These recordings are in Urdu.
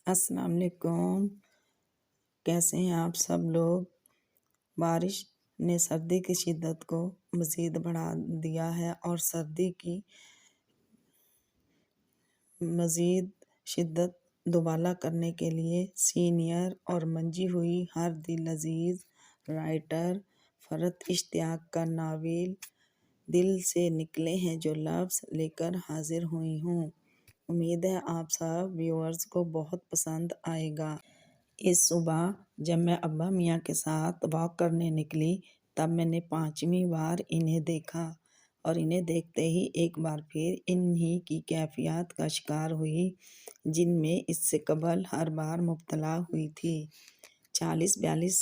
السلام علیکم، کیسے ہیں آپ سب لوگ؟ بارش نے سردی کی شدت کو مزید بڑھا دیا ہے اور سردی کی مزید شدت دوبالا کرنے کے لیے سینئر اور منجھی ہوئی ہر دل عزیز رائٹر فرحت اشتیاق کا ناول دل سے نکلے ہیں جو لفظ لے کر حاضر ہوئی ہوں۔ امید ہے آپ سب ویورز کو بہت پسند آئے گا۔ اس صبح جب میں ابا میاں کے ساتھ واک کرنے نکلی تب میں نے 5ویں بار انہیں دیکھا اور انہیں دیکھتے ہی ایک بار پھر انہی کی کیفیات کا شکار ہوئی جن میں اس سے قبل ہر بار مبتلا ہوئی تھی۔ 40-42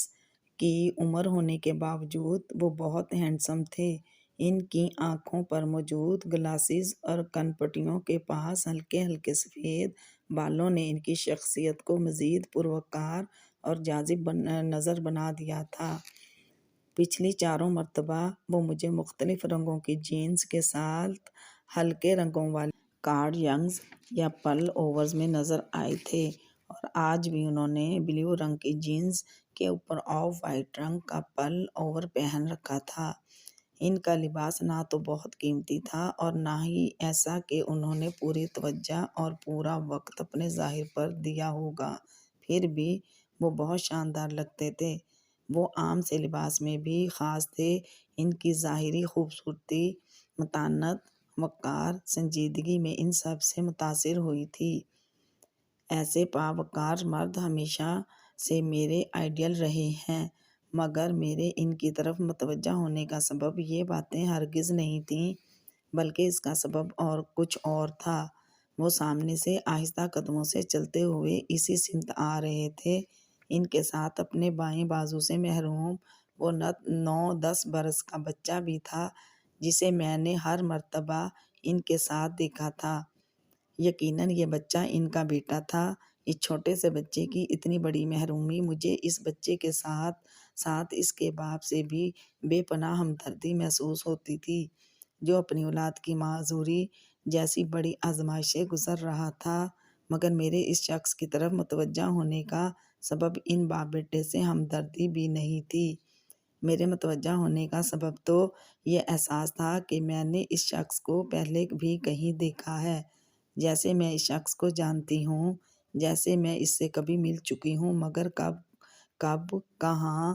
کی عمر ہونے کے باوجود وہ بہت ہینڈسم تھے۔ ان کی آنکھوں پر موجود گلاسز اور کن پٹیوں کے پاس ہلکے ہلکے سفید بالوں نے ان کی شخصیت کو مزید پروقار اور جاذب نظر بنا دیا تھا۔ پچھلی 4 مرتبہ وہ مجھے مختلف رنگوں کی جینز کے ساتھ ہلکے رنگوں والے کارڈیگنز یا پل اوورز میں نظر آئے تھے اور آج بھی انہوں نے بلیو رنگ کی جینز کے اوپر آف وائٹ رنگ کا پل اوور پہن رکھا تھا۔ ان کا لباس نہ تو بہت قیمتی تھا اور نہ ہی ایسا کہ انہوں نے پوری توجہ اور پورا وقت اپنے ظاہر پر دیا ہوگا، پھر بھی وہ بہت شاندار لگتے تھے۔ وہ عام سے لباس میں بھی خاص تھے۔ ان کی ظاہری خوبصورتی، متانت، وقار، سنجیدگی میں ان سب سے متاثر ہوئی تھی۔ ایسے باوقار مرد ہمیشہ سے میرے آئیڈیل رہے ہیں، مگر میرے ان کی طرف متوجہ ہونے کا سبب یہ باتیں ہرگز نہیں تھیں، بلکہ اس کا سبب اور کچھ اور تھا۔ وہ سامنے سے آہستہ قدموں سے چلتے ہوئے اسی سمت آ رہے تھے۔ ان کے ساتھ اپنے بائیں بازو سے محروم وہ 9-10 برس کا بچہ بھی تھا جسے میں نے ہر مرتبہ ان کے ساتھ دیکھا تھا۔ یقیناً یہ بچہ ان کا بیٹا تھا۔ اس چھوٹے سے بچے کی اتنی بڑی محرومی مجھے اس بچے کے ساتھ ساتھ اس کے باپ سے بھی بے پناہ ہمدردی محسوس ہوتی تھی، جو اپنی اولاد کی معذوری جیسی بڑی آزمائش سے گزر رہا تھا۔ مگر میرے اس شخص کی طرف متوجہ ہونے کا سبب ان باپ بیٹے سے ہمدردی بھی نہیں تھی۔ میرے متوجہ ہونے کا سبب تو یہ احساس تھا کہ میں نے اس شخص کو پہلے بھی کہیں دیکھا ہے، جیسے میں اس شخص کو جانتی ہوں، جیسے میں اس سے کبھی مل چکی ہوں، مگر کب، کہاں،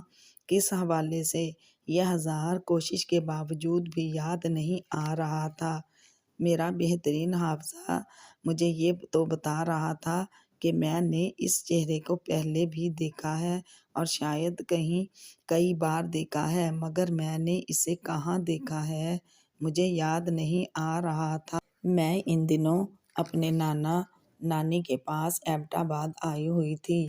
کس حوالے سے، یہ 1000 کوشش کے باوجود بھی یاد نہیں آ رہا تھا۔ میرا بہترین حافظہ مجھے یہ تو بتا رہا تھا کہ میں نے اس چہرے کو پہلے بھی دیکھا ہے اور شاید کئی بار دیکھا ہے، مگر میں نے اسے کہاں دیکھا ہے مجھے یاد نہیں آ رہا تھا۔ میں ان دنوں اپنے نانا نانی کے پاس ایبٹ آباد آئی ہوئی تھی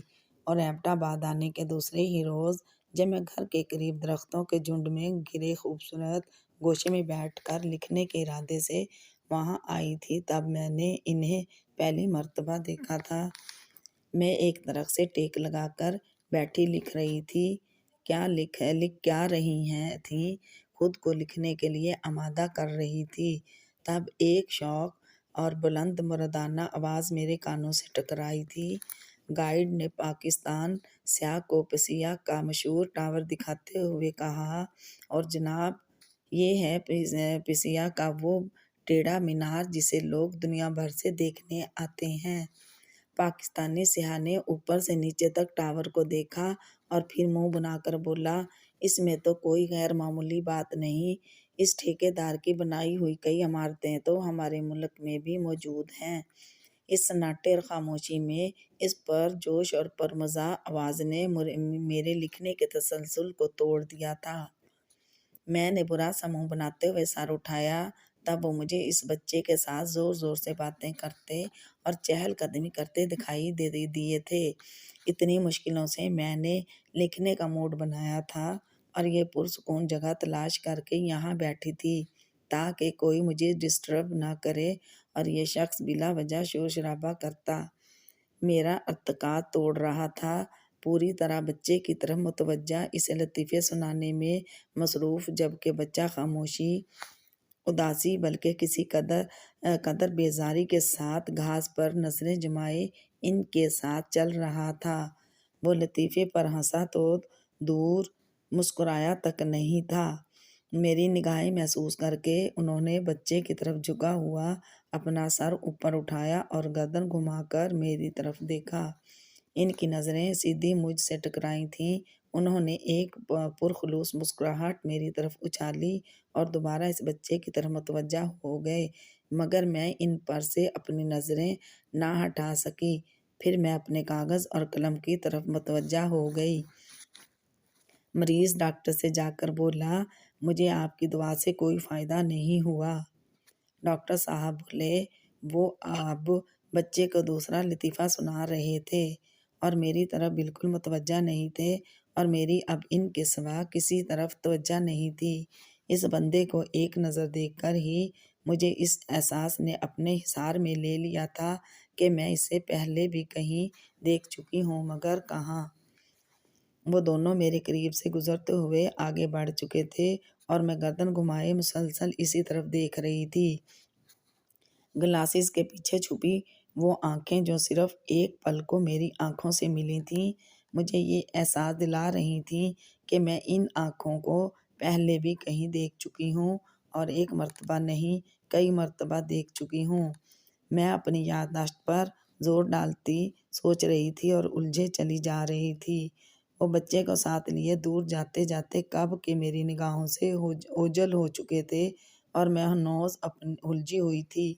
اور ایبٹ آباد آنے کے دوسرے ہی روز جب میں گھر کے قریب درختوں کے جھنڈ میں گھرے خوبصورت گوشے میں بیٹھ کر لکھنے کے ارادے سے وہاں آئی تھی تب میں نے انہیں پہلی مرتبہ دیکھا تھا۔ میں ایک درخت سے ٹیک لگا کر بیٹھی لکھ رہی تھی۔ لکھ کیا رہی تھیں، خود کو لکھنے کے لیے آمادہ کر رہی تھی، تب ایک شوق اور بلند مردانہ آواز میرے کانوں سے ٹکرائی تھی۔ گائیڈ نے پاکستان سیاہ کو پسیہ کا مشہور ٹاور دکھاتے ہوئے کہا، اور جناب یہ ہے پسیہ کا وہ ٹیڑھا مینار جسے لوگ دنیا بھر سے دیکھنے آتے ہیں۔ پاکستانی سیاح نے اوپر سے نیچے تک ٹاور کو دیکھا اور پھر منہ بنا کر بولا، اس میں تو کوئی غیر معمولی بات نہیں، اس ٹھیکیدار کی بنائی ہوئی کئی عمارتیں تو ہمارے ملک میں بھی موجود ہیں۔ اس سناٹے اور خاموشی میں اس پرجوش اور پرمزہ آواز نے میرے لکھنے کے تسلسل کو توڑ دیا تھا۔ میں نے برا سا منہ بناتے ہوئے سر اٹھایا، تب وہ مجھے اس بچے کے ساتھ زور زور سے باتیں کرتے اور چہل قدمی کرتے دکھائی دیے تھے۔ اتنی مشکلوں سے میں نے لکھنے کا موڈ بنایا تھا اور یہ پرسکون جگہ تلاش کر کے یہاں بیٹھی تھی تاکہ کوئی مجھے ڈسٹرب نہ کرے اور یہ شخص بلا وجہ شور شرابہ کرتا میرا ارتقا توڑ رہا تھا۔ پوری طرح بچے کی طرف متوجہ، اسے لطیفے سنانے میں مصروف، جبکہ بچہ خاموشی اداسی بلکہ کسی قدر بیزاری کے ساتھ گھاس پر نظریں جمائے ان کے ساتھ چل رہا تھا۔ وہ لطیفے پر ہنسا تو دور مسکرایا تک نہیں تھا۔ میری نگاہیں محسوس کر کے انہوں نے بچے کی طرف جھکا ہوا اپنا سر اوپر اٹھایا اور گردن گھما کر میری طرف دیکھا۔ ان کی نظریں سیدھی مجھ سے ٹکرائی تھیں۔ انہوں نے ایک پرخلوص مسکراہٹ میری طرف اچھالی اور دوبارہ اس بچے کی طرف متوجہ ہو گئے، مگر میں ان پر سے اپنی نظریں نہ ہٹا سکی۔ پھر میں اپنے کاغذ اور قلم کی طرف متوجہ ہو گئی۔ مریض ڈاکٹر سے جا کر بولا، مجھے آپ کی دوا سے کوئی فائدہ نہیں ہوا۔ ڈاکٹر صاحب بولے، وہ اب بچے کو دوسرا لطیفہ سنا رہے تھے اور میری طرف بالکل متوجہ نہیں تھے، اور میری اب ان کے سوا کسی طرف توجہ نہیں تھی۔ اس بندے کو ایک نظر دیکھ کر ہی مجھے اس احساس نے اپنے حصار میں لے لیا تھا کہ میں اسے پہلے بھی کہیں دیکھ چکی ہوں، مگر کہاں۔ وہ دونوں میرے قریب سے گزرتے ہوئے آگے بڑھ چکے تھے اور میں گردن گھمائے مسلسل اسی طرف دیکھ رہی تھی۔ گلاسز کے پیچھے چھپی وہ آنکھیں جو صرف ایک پل کو میری آنکھوں سے ملی تھیں، مجھے یہ احساس دلا رہی تھیں کہ میں ان آنکھوں کو پہلے بھی کہیں دیکھ چکی ہوں، اور ایک مرتبہ نہیں، کئی مرتبہ دیکھ چکی ہوں۔ میں اپنی یادداشت پر زور ڈالتی سوچ رہی تھی اور الجھے چلی جا رہی تھی۔ وہ بچے کو ساتھ لیے دور جاتے جاتے کب کہ میری نگاہوں سے اوجھل ہو چکے تھے اور میں ہنوز الجھی ہوئی تھی۔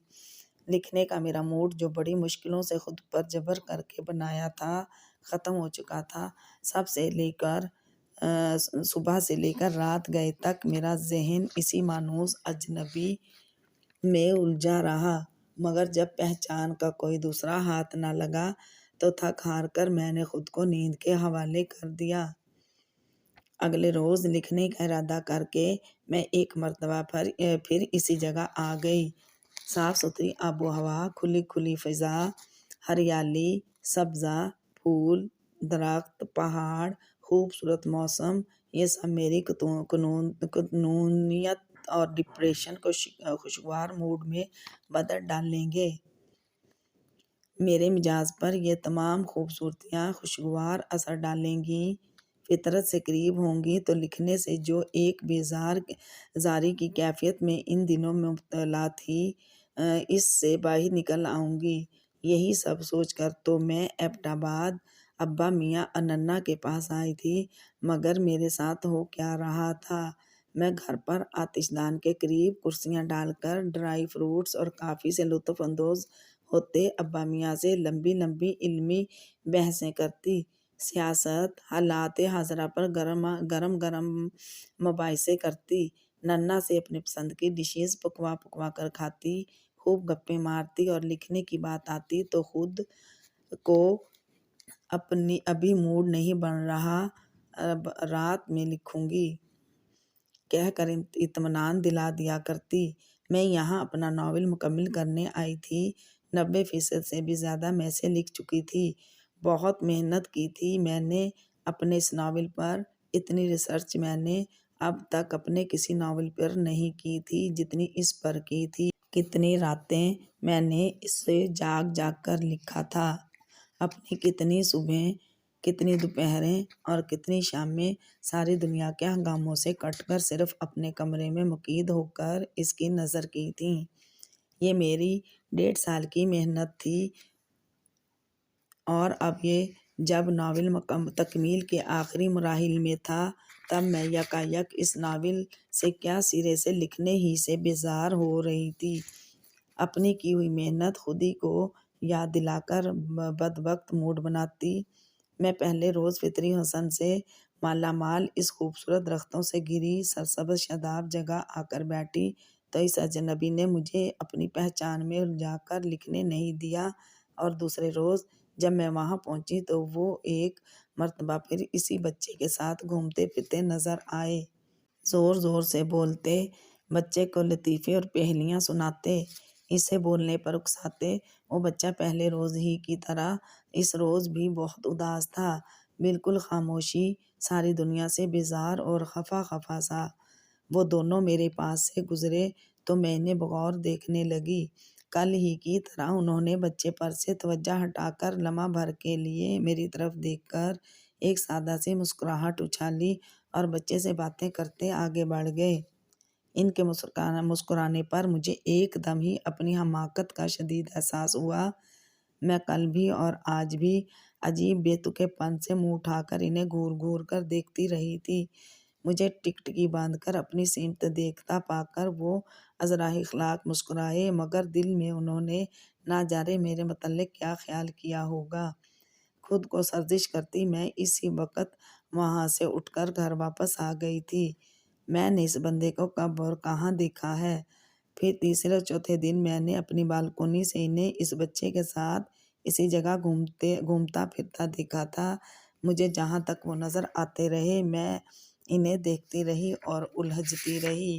لکھنے کا میرا موڈ جو بڑی مشکلوں سے خود پر جبر کر کے بنایا تھا، ختم ہو چکا تھا۔ صبح سے لے کر رات گئے تک میرا ذہن اسی مانوس اجنبی میں الجھا رہا، مگر جب پہچان کا کوئی دوسرا ہاتھ نہ لگا تو تھک ہار کر میں نے خود کو نیند کے حوالے کر دیا۔ اگلے روز لکھنے کا ارادہ کر کے میں ایک مرتبہ پھر اسی جگہ آ گئی۔ صاف ستھری آب و ہوا، کھلی فضا، ہریالی، سبزہ، پھول، درخت، پہاڑ، خوبصورت موسم، یہ سب میری کنونیت اور ڈپریشن کو خوشگوار موڈ میں بدل ڈالیں گے۔ میرے مزاج پر یہ تمام خوبصورتیاں خوشگوار اثر ڈالیں گی، فطرت سے قریب ہوں گی تو لکھنے سے جو ایک بیزاری کی کیفیت میں ان دنوں میں مبتلا تھی، اس سے باہر نکل آؤں گی۔ یہی سب سوچ کر تو میں ایبٹ آباد ابا میاں اننّا کے پاس آئی تھی، مگر میرے ساتھ ہو کیا رہا تھا؟ میں گھر پر آتش دان کے قریب کرسیاں ڈال کر ڈرائی فروٹس اور کافی سے لطف اندوز ہوتے ابا میاں سے لمبی لمبی علمی بحثیں کرتی، سیاست، حالات حاضرہ پر گرم مباحثے کرتی، ننّا سے اپنی پسند کی ڈشز پکوا کر کھاتی، خوب گپیں مارتی، اور لکھنے کی بات آتی تو خود کو ابھی موڈ نہیں بن رہا، رات میں لکھوں گی کہہ کر اطمینان دلا دیا کرتی۔ میں یہاں اپنا ناول مکمل کرنے آئی تھی۔ 90% سے بھی زیادہ میں سے لکھ چکی تھی۔ بہت محنت کی تھی میں نے اپنے اس ناول پر۔ اتنی ریسرچ میں نے اب تک اپنے کسی ناول پر نہیں کی تھی جتنی اس پر کی تھی۔ کتنی راتیں میں نے اسے جاگ کر لکھا تھا۔ اپنی کتنی صبحیں، کتنی دوپہریں اور کتنی شامیں ساری دنیا کے ہنگاموں سے کٹ کر صرف اپنے کمرے میں مقید ہو کر اس کی نظر کی تھیں۔ یہ میری 1.5 سال کی محنت تھی، اور اب یہ جب ناول تکمیل کے آخری مراحل میں تھا، تب میں یکایک اس ناول سے کیا سرے سے لکھنے ہی سے بیزار ہو رہی تھی۔ اپنی کی ہوئی محنت خود ہی کو یاد دلا کر بدبخت موڈ بناتی۔ میں پہلے روز فطری حسن سے مالا مال اس خوبصورت درختوں سے گھری سرسبز شاداب جگہ آ کر بیٹھی تو اس اجنبی نے مجھے اپنی پہچان میں الجھا کر لکھنے نہیں دیا، اور دوسرے روز جب میں وہاں پہنچی تو وہ ایک مرتبہ پھر اسی بچے کے ساتھ گھومتے پھرتے نظر آئے۔ زور زور سے بولتے، بچے کو لطیفے اور پہیلیاں سناتے، اسے بولنے پر اکساتے۔ وہ بچہ پہلے روز ہی کی طرح اس روز بھی بہت اداس تھا، بالکل خاموشی، ساری دنیا سے بیزار اور خفا سا۔ وہ دونوں میرے پاس سے گزرے تو میں انہیں بغور دیکھنے لگی۔ کل ہی کی طرح انہوں نے بچے پر سے توجہ ہٹا کر لمحہ بھر کے لیے میری طرف دیکھ کر ایک سادہ سی مسکراہٹ اچھالی اور بچے سے باتیں کرتے آگے بڑھ گئے۔ ان کے مسکرانے پر مجھے ایک دم ہی اپنی حماقت کا شدید احساس ہوا۔ میں کل بھی اور آج بھی عجیب بے تکے پن سے منہ اٹھا کر انہیں گور گور کر دیکھتی رہی تھی۔ مجھے ٹکٹکی باندھ کر اپنی سمت دیکھتا پا کر وہ عذرا اخلاق مسکرائے، مگر دل میں انہوں نے نہ جانے میرے متعلق کیا خیال کیا ہوگا۔ خود کو سرزنش کرتی میں اسی وقت وہاں سے اٹھ کر گھر واپس آ گئی تھی۔ میں نے اس بندے کو کب اور کہاں دیکھا ہے؟ پھر تیسرے اور چوتھے دن میں نے اپنی بالکونی سے انہیں اس بچے کے ساتھ اسی جگہ گھومتا پھرتا دیکھا تھا۔ مجھے جہاں تک وہ نظر آتے رہے میں انہیں دیکھتی رہی اور الجھتی رہی۔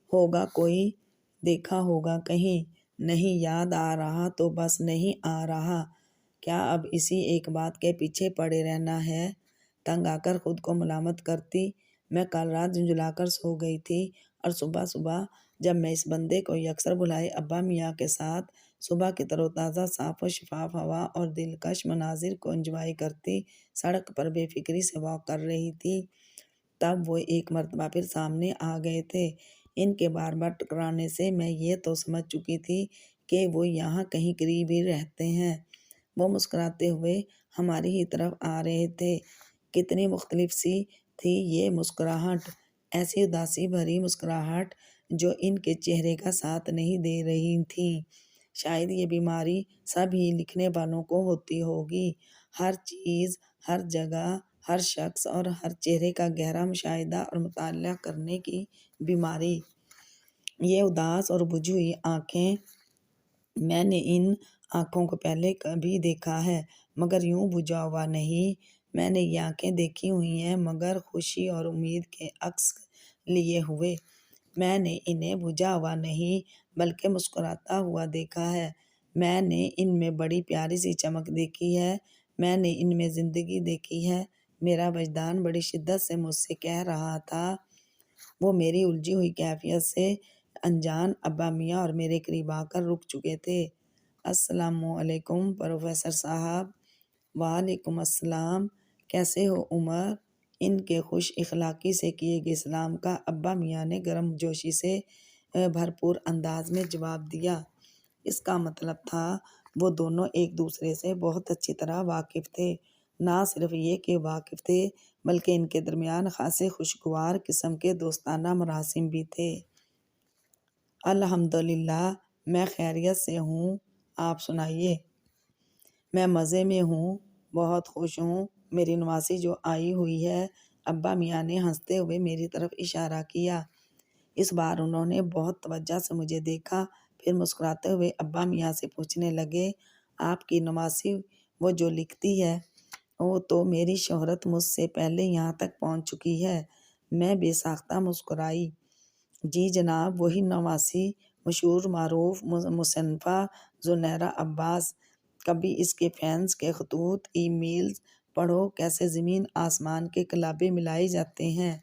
ہوگا کوئی دیکھا ہوگا کہیں، نہیں یاد آ رہا تو بس نہیں آ رہا۔ کیا اب اسی ایک بات کے پیچھے پڑے رہنا ہے؟ تنگ آ کر خود کو ملامت کرتی میں کل رات جھنجھلا کر سو گئی تھی، اور صبح جب میں اس بندے کو یکسر بھلائے ابا میاں کے ساتھ صبح کی تر و تازہ صاف و شفاف ہوا اور دلکش مناظر کو انجوائے کرتی سڑک پر بے فکری سے واک کر رہی تھی، تب وہ ایک مرتبہ پھر سامنے آ گئے تھے۔ ان کے بار بار ٹکرانے سے میں یہ تو سمجھ چکی تھی کہ وہ یہاں کہیں قریب ہی رہتے ہیں۔ وہ مسکراتے ہوئے ہماری ہی طرف آ رہے تھے۔ کتنی مختلف سی تھی یہ مسکراہٹ، ایسی اداسی بھری مسکراہٹ جو ان کے چہرے کا ساتھ نہیں دے رہی تھی۔ شاید یہ بیماری سب ہی لکھنے والوں کو ہوتی ہوگی، ہر چیز، ہر جگہ، ہر شخص اور ہر چہرے کا گہرا مشاہدہ اور مطالعہ کرنے کی بیماری۔ یہ اداس اور بجھی ہوئی آنکھیں، میں نے ان آنکھوں کو پہلے کبھی دیکھا ہے مگر یوں بجھا ہوا نہیں۔ میں نے یہ آنکھیں دیکھی ہوئی ہیں مگر خوشی اور امید کے عکس لیے ہوئے۔ میں نے انہیں بجھا ہوا نہیں بلکہ مسکراتا ہوا دیکھا ہے۔ میں نے ان میں بڑی پیاری سی چمک دیکھی ہے، میں نے ان میں زندگی دیکھی ہے۔ میرا وجدان بڑی شدت سے مجھ سے کہہ رہا تھا۔ وہ میری الجھی ہوئی کیفیت سے انجان ابا میاں اور میرے قریب آ کر رک چکے تھے۔ السلام علیکم پروفیسر صاحب۔ وعلیکم السلام، کیسے ہو عمر؟ ان کے خوش اخلاقی سے کیے گئے سلام کا ابا میاں نے گرم جوشی سے بھرپور انداز میں جواب دیا۔ اس کا مطلب تھا وہ دونوں ایک دوسرے سے بہت اچھی طرح واقف تھے۔ نہ صرف یہ کہ واقف تھے بلکہ ان کے درمیان خاصے خوشگوار قسم کے دوستانہ مراسم بھی تھے۔ الحمدللہ، میں خیریت سے ہوں، آپ سنائیے؟ میں مزے میں ہوں، بہت خوش ہوں۔ میری نواسی جو آئی ہوئی ہے؟ ابا میاں نے ہنستے ہوئے میری طرف اشارہ کیا۔ اس بار انہوں نے بہت توجہ سے مجھے دیکھا، پھر مسکراتے ہوئے ابا میاں سے پوچھنے لگے، آپ کی نواسی وہ جو لکھتی ہے، وہ تو میری شہرت مجھ سے پہلے یہاں تک پہنچ چکی ہے۔ میں بے ساختہ مسکرائی۔ جی جناب، وہی نواسی، مشہور معروف مصنفہ زنیرہ عباس۔ کبھی اس کے فینس کے خطوط، ای میلز پڑھو، کیسے زمین آسمان کے کلابے ملائے جاتے ہیں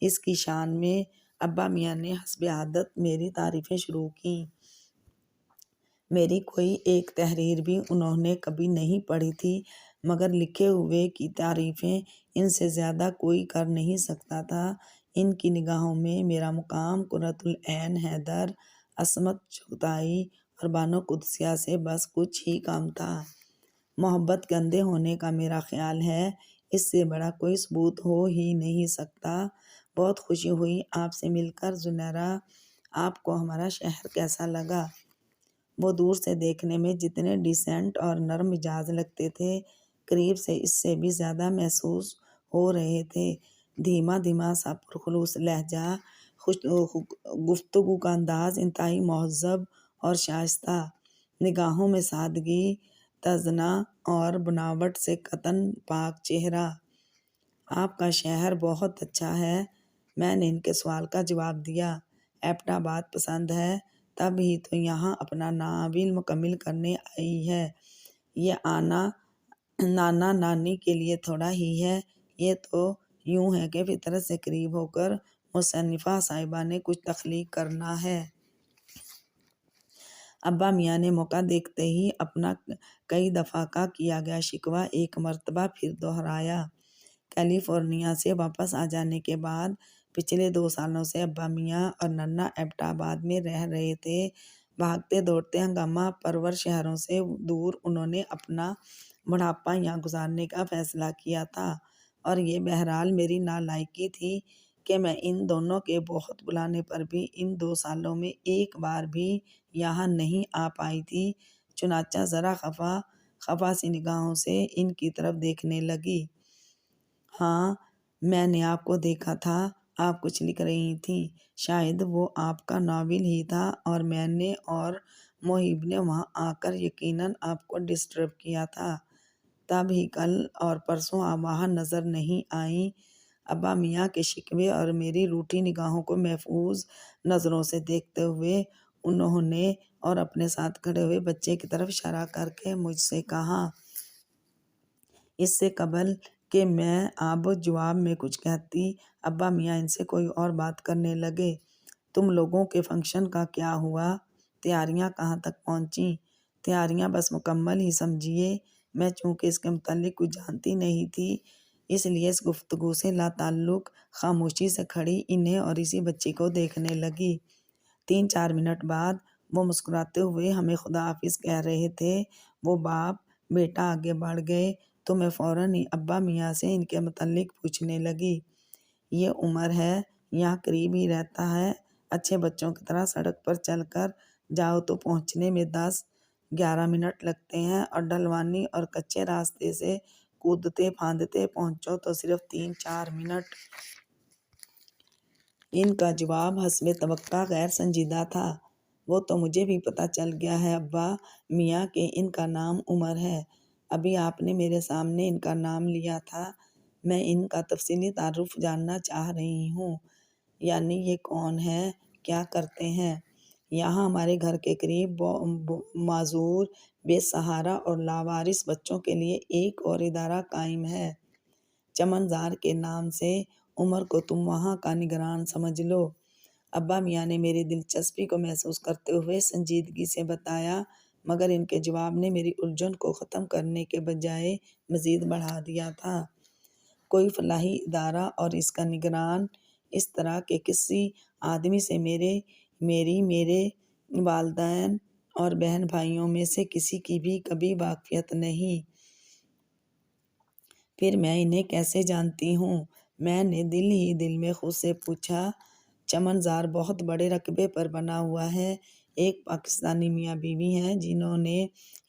اس کی شان میں۔ ابا میاں نے حسب عادت میری تعریفیں شروع کیں۔ میری کوئی ایک تحریر بھی انہوں نے کبھی نہیں پڑھی تھی مگر لکھے ہوئے کی تعریفیں ان سے زیادہ کوئی کر نہیں سکتا تھا۔ ان کی نگاہوں میں میرا مقام قرۃ العین حیدر، عصمت چغتائی اور بانو قدسیہ سے بس کچھ ہی کم تھا۔ محبت کے اندھے ہونے کا میرا خیال ہے اس سے بڑا کوئی ثبوت ہو ہی نہیں سکتا۔ بہت خوشی ہوئی آپ سے مل کر زنیرہ، آپ کو ہمارا شہر کیسا لگا؟ وہ دور سے دیکھنے میں جتنے ڈیسنٹ اور نرم مزاج لگتے تھے، قریب سے اس سے بھی زیادہ محسوس ہو رہے تھے۔ دھیما سا پرخلوص لہجہ، گفتگو کا انداز انتہائی مہذب اور شائستہ، نگاہوں میں سادگی، تزنا اور بناوٹ سے قطعاً پاک چہرہ۔ آپ کا شہر بہت اچھا ہے، میں نے ان کے سوال کا جواب دیا۔ ایبٹ آباد پسند ہے؟ تب ہی تو یہاں اپنا ناول مکمل کرنے آئی ہے۔ یہ آنا نانا نانی کے لیے تھوڑا ہی ہے، یہ تو یوں ہے کہ فطرت سے قریب ہو کر مصنفہ صاحبہ نے کچھ تخلیق کرنا ہے۔ ابا میاں نے موقع دیکھتے ہی اپنا کئی دفعہ کا کیا گیا شکوہ ایک مرتبہ پھر دہرایا۔ کیلیفورنیا سے واپس آ جانے کے بعد پچھلے 2 سالوں سے ابا میاں اور ننا ایبٹ آباد میں رہ رہے تھے۔ بھاگتے دوڑتے ہنگامہ پرور شہروں سے دور انہوں نے اپنا بڑھاپا یہاں گزارنے کا فیصلہ کیا تھا، اور یہ بہرحال میری نالائقی تھی کہ میں ان دونوں کے بہت بلانے پر بھی ان 2 سالوں میں ایک بار بھی یہاں نہیں آ پائی تھی۔ چنانچہ ذرا خفا سی نگاہوں سے ان کی طرف دیکھنے لگی۔ ہاں، میں نے آپ کو دیکھا تھا، آپ کچھ لکھ رہی تھیں، شاید وہ آپ کا ناول ہی تھا، اور میں نے اور محیب نے وہاں آ کر یقیناً آپ کو ڈسٹرب کیا تھا، تب ہی کل اور پرسوں آپ وہاں نظر نہیں آئیں۔ ابا میاں کے شکوے اور میری روٹھی نگاہوں کو محفوظ نظروں سے دیکھتے ہوئے انہوں نے اور اپنے ساتھ کھڑے ہوئے بچے کی طرف اشارہ کر کے مجھ سے کہا۔ اس سے قبل کہ میں اب جواب میں کچھ کہتی، ابا میاں ان سے کوئی اور بات کرنے لگے۔ تم لوگوں کے فنکشن کا کیا ہوا؟ تیاریاں کہاں تک پہنچیں؟ تیاریاں بس مکمل ہی سمجھیے۔ میں چونکہ اس کے متعلق کچھ جانتی نہیں تھی، اس لیے اس گفتگو سے لاتعلق خاموشی سے کھڑی انہیں اور اسی بچی کو دیکھنے لگی۔ 3-4 منٹ بعد وہ مسکراتے ہوئے ہمیں خدا حافظ کہہ رہے تھے۔ وہ باپ بیٹا آگے بڑھ گئے تو میں فوراً ہی ابا میاں سے ان کے متعلق پوچھنے لگی۔ یہ عمر ہے، یہاں قریب ہی رہتا ہے، اچھے بچوں کی طرح سڑک پر چل کر جاؤ تو پہنچنے میں 10-11 منٹ لگتے ہیں، اور ڈھلوانی اور کچے راستے سے کودتے پھاندتے پہنچو تو صرف 3-4 منٹ۔ ان کا جواب حسب توقع غیر سنجیدہ تھا۔ وہ تو مجھے بھی پتہ چل گیا ہے ابا میاں کہ ان کا نام عمر ہے۔ ابھی آپ نے میرے سامنے ان کا نام لیا تھا، میں ان کا تفصیلی تعارف جاننا چاہ رہی ہوں۔ یعنی یہ کون ہیں، کیا کرتے ہیں؟ یہاں ہمارے گھر کے قریب معذور، بے سہارا اور لاوارث بچوں کے لیے ایک اور ادارہ قائم ہے، چمنزار کے نام سے۔ عمر کو تم وہاں کا نگران سمجھ لو۔ ابا میاں نے میری دلچسپی کو محسوس کرتے ہوئے سنجیدگی سے بتایا، مگر ان کے جواب نے میری الجھن کو ختم کرنے کے بجائے مزید بڑھا دیا تھا۔ کوئی فلاحی ادارہ اور اس کا نگران، اس طرح کے کسی آدمی سے میرے والدین اور بہن بھائیوں میں سے کسی کی بھی کبھی واقفیت نہیں۔ پھر میں انہیں کیسے جانتی ہوں؟ میں نے دل ہی دل میں خود سے پوچھا۔ چمنزار بہت بڑے رقبے پر بنا ہوا ہے۔ ایک پاکستانی میاں بیوی ہیں جنہوں نے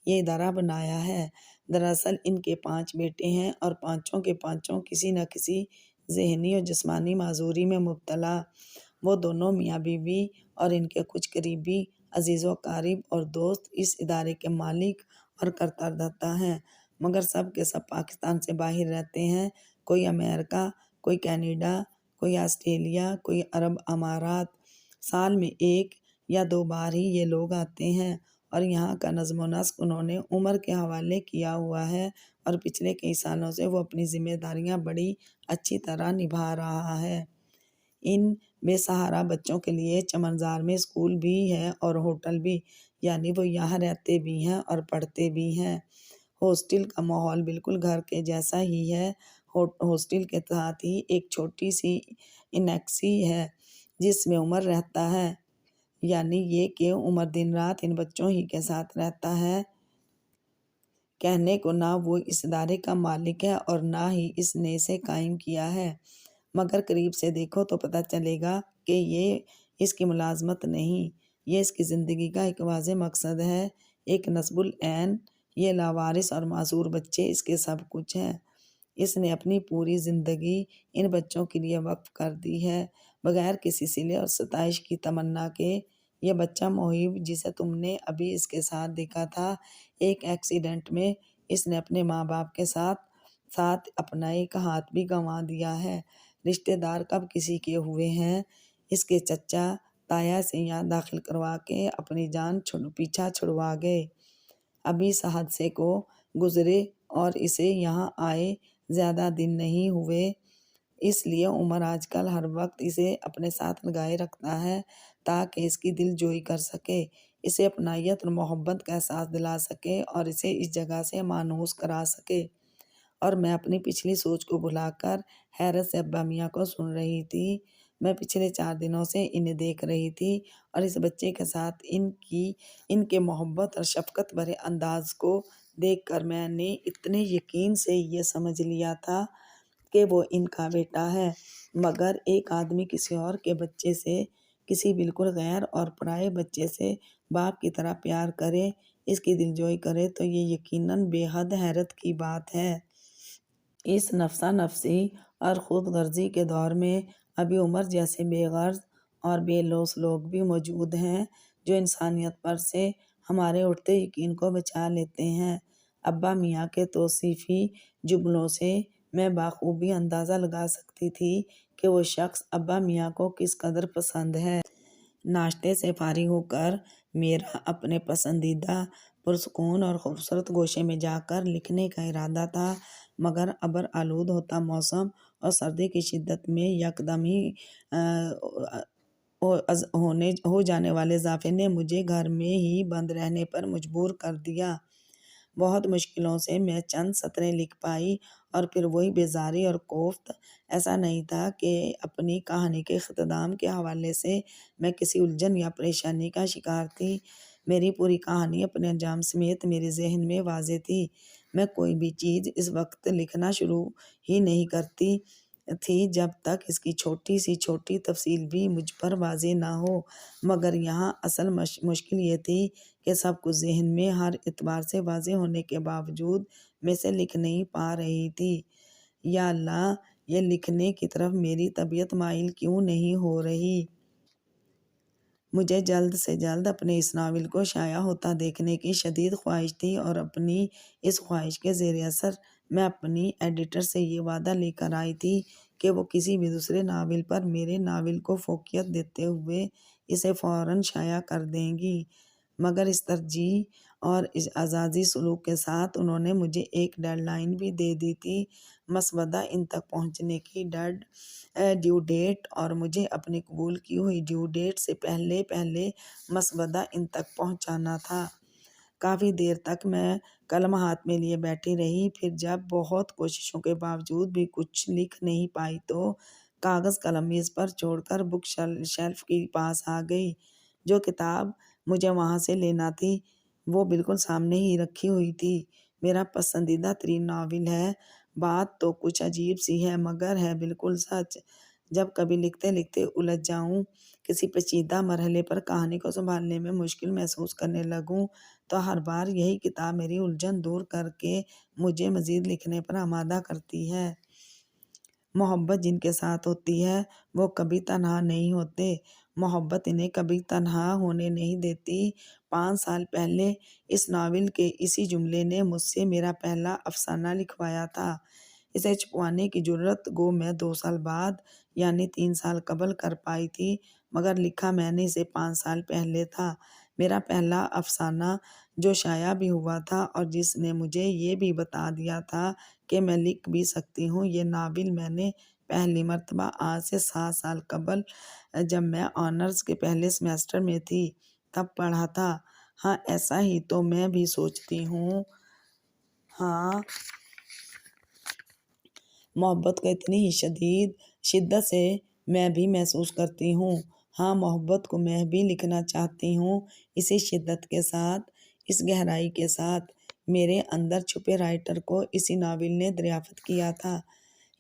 یہ ادارہ بنایا ہے۔ دراصل ان کے 5 بیٹے ہیں، اور پانچوں کے پانچوں کسی نہ کسی ذہنی اور جسمانی معذوری میں مبتلا۔ وہ دونوں میاں بیوی اور ان کے کچھ قریبی عزیز و اقارب اور دوست اس ادارے کے مالک اور کرتا دھرتا ہیں، مگر سب کے سب پاکستان سے باہر رہتے ہیں۔ کوئی امریکہ، کوئی کینیڈا، کوئی آسٹریلیا، کوئی عرب امارات۔ سال میں 1 یا 2 بار ہی یہ لوگ آتے ہیں، اور یہاں کا نظم و نسق انہوں نے عمر کے حوالے کیا ہوا ہے، اور پچھلے کئی سالوں سے وہ اپنی ذمہ داریاں بڑی اچھی طرح نبھا رہا ہے۔ ان بے سہارا بچوں کے لیے چمنزار میں اسکول بھی ہے اور ہوٹل بھی، یعنی وہ یہاں رہتے بھی ہیں اور پڑھتے بھی ہیں۔ ہاسٹل کا ماحول بالکل گھر کے جیسا ہی ہے۔ ہاسٹل کے ساتھ ہی ایک چھوٹی سی انیکسی ہے جس میں عمر رہتا ہے، یعنی یہ کہ عمر دن رات ان بچوں ہی کے ساتھ رہتا ہے۔ کہنے کو نہ وہ اس ادارے کا مالک ہے اور نہ ہی اس نے اسے قائم کیا ہے، مگر قریب سے دیکھو تو پتہ چلے گا کہ یہ اس کی ملازمت نہیں، یہ اس کی زندگی کا ایک واضح مقصد ہے، ایک نصب العین۔ یہ لاوارث اور معذور بچے اس کے سب کچھ ہیں۔ اس نے اپنی پوری زندگی ان بچوں کے لیے وقف کر دی ہے، بغیر کسی صلے اور ستائش کی تمنا کے۔ یہ بچہ محیب، جسے تم نے ابھی اس کے ساتھ دیکھا تھا، ایک ایکسیڈنٹ میں اس نے اپنے ماں باپ کے ساتھ ساتھ اپنا ایک ہاتھ بھی گنوا دیا ہے۔ رشتہ دار کب کسی کے ہوئے ہیں، اس کے چچا تایا سے یہاں داخل کروا کے اپنی جان پیچھا چھڑوا گئے۔ ابھی اس حادثے کو گزرے اور اسے یہاں آئے زیادہ دن نہیں ہوئے۔ اس لیے عمر آج کل ہر وقت اسے اپنے ساتھ لگائے رکھتا ہے تاکہ اس کی دل جوئی کر سکے، اسے اپنائیت اور محبت کا احساس دلا سکے اور اسے اس جگہ سے مانوس کرا سکے۔ اور میں اپنی پچھلی سوچ کو بھلا کر حیرت سے ابا میاں کو سن رہی تھی۔ میں پچھلے 4 دنوں سے انہیں دیکھ رہی تھی اور اس بچے کے ساتھ ان کے محبت اور شفقت بھرے انداز کو دیکھ کر میں نے اتنے یقین سے یہ سمجھ لیا تھا کہ وہ ان کا بیٹا ہے۔ مگر ایک آدمی کسی اور کے بچے سے، کسی بالکل غیر اور پرائے بچے سے باپ کی طرح پیار کرے، اس کی دلجوئی کرے تو یہ یقیناً بے حد حیرت کی بات ہے۔ اس نفسا نفسی اور خود غرضی کے دور میں ابھی عمر جیسے بے غرض اور بے لوث لوگ بھی موجود ہیں جو انسانیت پر سے ہمارے اٹھتے یقین کو بچا لیتے ہیں۔ ابا میاں کے توصیفی جملوں سے میں بخوبی اندازہ لگا سکتی تھی کہ وہ شخص ابا میاں کو کس قدر پسند ہے۔ ناشتے سے فارغ ہو کر میرا اپنے پسندیدہ پرسکون اور خوبصورت گوشے میں جا کر لکھنے کا ارادہ تھا، مگر ابر آلود ہوتا موسم اور سردی کی شدت میں یکدم ہی ہو جانے والے اضافے نے مجھے گھر میں ہی بند رہنے پر مجبور کر دیا۔ بہت مشکلوں سے میں چند سطریں لکھ پائی اور پھر وہی بیزاری اور کوفت۔ ایسا نہیں تھا کہ اپنی کہانی کے اختتام کے حوالے سے میں کسی الجھن یا پریشانی کا شکار تھی۔ میری پوری کہانی اپنے انجام سمیت میرے ذہن میں واضح تھی۔ میں کوئی بھی چیز اس وقت لکھنا شروع ہی نہیں کرتی تھی جب تک اس کی چھوٹی سی چھوٹی تفصیل بھی مجھ پر واضح نہ ہو، مگر یہاں اصل مشکل یہ تھی کہ سب کچھ ذہن میں ہر اعتبار سے واضح ہونے کے باوجود میں اسے لکھ نہیں پا رہی تھی۔ یا اللہ، یہ لکھنے کی طرف میری طبیعت مائل کیوں نہیں ہو رہی؟ مجھے جلد سے جلد اپنے اس ناول کو شائع ہوتا دیکھنے کی شدید خواہش تھی اور اپنی اس خواہش کے زیر اثر میں اپنی ایڈیٹر سے یہ وعدہ لے کر آئی تھی کہ وہ کسی بھی دوسرے ناول پر میرے ناول کو فوقیت دیتے ہوئے اسے فوراً شائع کر دیں گی، مگر اس ترجیح اور اس اعزازی سلوک کے ساتھ انہوں نے مجھے ایک ڈیڈ لائن بھی دے دی تھی، مسودہ ان تک پہنچنے کی ڈیو ڈیٹ، اور مجھے اپنی قبول کی ہوئی ڈیو ڈیٹ سے پہلے مسودہ ان تک پہنچانا تھا۔ کافی دیر تک میں قلم ہاتھ میں لیے بیٹھی رہی، پھر جب بہت کوششوں کے باوجود بھی کچھ لکھ نہیں پائی تو کاغذ قلم میز پر چھوڑ کر بک شیلف کے پاس آ گئی۔ جو کتاب مجھے وہاں سے لینا تھی وہ بالکل سامنے ہی رکھی ہوئی تھی۔ میرا پسندیدہ ترین ناول ہے۔ بات تو کچھ عجیب سی ہے مگر ہے بالکل سچ۔ جب کبھی لکھتے لکھتے الجھ جاؤں، کسی پیچیدہ مرحلے پر کہانی کو سنبھالنے میں مشکل محسوس کرنے لگوں تو ہر بار یہی کتاب میری الجھن دور کر کے مجھے مزید لکھنے پر آمادہ کرتی ہے۔ محبت جن کے ساتھ ہوتی ہے وہ کبھی تنہا نہیں ہوتے، محبت انہیں کبھی تنہا ہونے نہیں دیتی۔ 5 سال پہلے اس ناول کے اسی جملے نے مجھ سے میرا پہلا افسانہ لکھوایا تھا۔ اسے چھپوانے کی جرأت گو میں 2 سال بعد یعنی 3 سال قبل کر پائی تھی، مگر لکھا میں نے اسے 5 سال پہلے تھا۔ میرا پہلا افسانہ جو شائع بھی ہوا تھا اور جس نے مجھے یہ بھی بتا دیا تھا کہ میں لکھ بھی سکتی ہوں، یہ ناول میں نے پہلی مرتبہ آج سے 7 سال قبل جب میں آنرز کے پہلے سیمسٹر میں تھی تب پڑھا تھا۔ ہاں، ایسا ہی تو میں بھی سوچتی ہوں۔ ہاں، محبت کو اتنی ہی شدت سے میں بھی محسوس کرتی ہوں۔ ہاں، محبت کو میں بھی لکھنا چاہتی ہوں، اسی شدت کے ساتھ، اس گہرائی کے ساتھ۔ میرے اندر چھپے رائٹر کو اسی ناول نے دریافت کیا تھا۔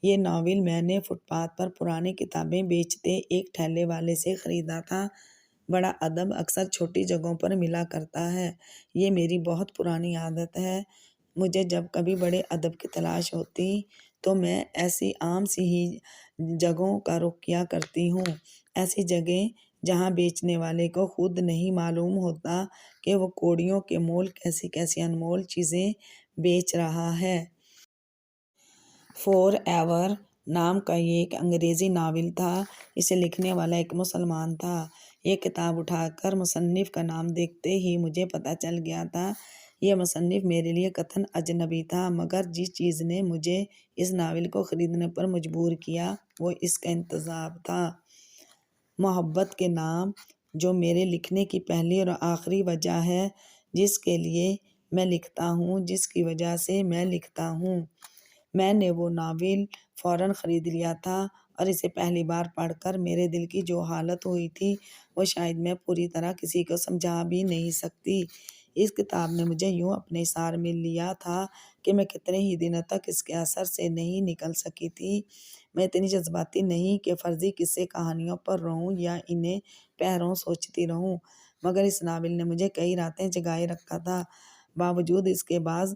یہ ناول میں نے فٹ پاتھ پر پرانی کتابیں بیچتے ایک ٹھیلے والے سے خریدا تھا۔ بڑا ادب اکثر چھوٹی جگہوں پر ملا کرتا ہے، یہ میری بہت پرانی عادت ہے۔ مجھے جب کبھی بڑے ادب کی تلاش ہوتی تو میں ایسی عام سی ہی جگہوں کا رخ کیا کرتی ہوں، ایسی جگہیں جہاں بیچنے والے کو خود نہیں معلوم ہوتا کہ وہ کوڑیوں کے مول کیسی کیسی انمول چیزیں بیچ رہا ہے۔ فور ایور نام کا یہ ایک انگریزی ناول تھا۔ اسے لکھنے والا ایک مسلمان تھا۔ یہ کتاب اٹھا کر مصنف کا نام دیکھتے ہی مجھے پتہ چل گیا تھا یہ مصنف میرے لیے قطعاً اجنبی تھا، مگر جس چیز نے مجھے اس ناول کو خریدنے پر مجبور کیا وہ اس کا انتخاب تھا۔ محبت کے نام، جو میرے لکھنے کی پہلی اور آخری وجہ ہے، جس کے لیے میں لکھتا ہوں، جس کی وجہ سے میں لکھتا ہوں۔ میں نے وہ ناول فوراً خرید لیا تھا اور اسے پہلی بار پڑھ کر میرے دل کی جو حالت ہوئی تھی وہ شاید میں پوری طرح کسی کو سمجھا بھی نہیں سکتی۔ اس کتاب نے مجھے یوں اپنے اثار میں لیا تھا کہ میں کتنے ہی دنوں تک اس کے اثر سے نہیں نکل سکی تھی۔ میں اتنی جذباتی نہیں کہ فرضی قصے کہانیوں پر رہوں یا انہیں پہروں سوچتی رہوں، مگر اس ناول نے مجھے کئی راتیں جگائے رکھا تھا۔ باوجود اس کے بعض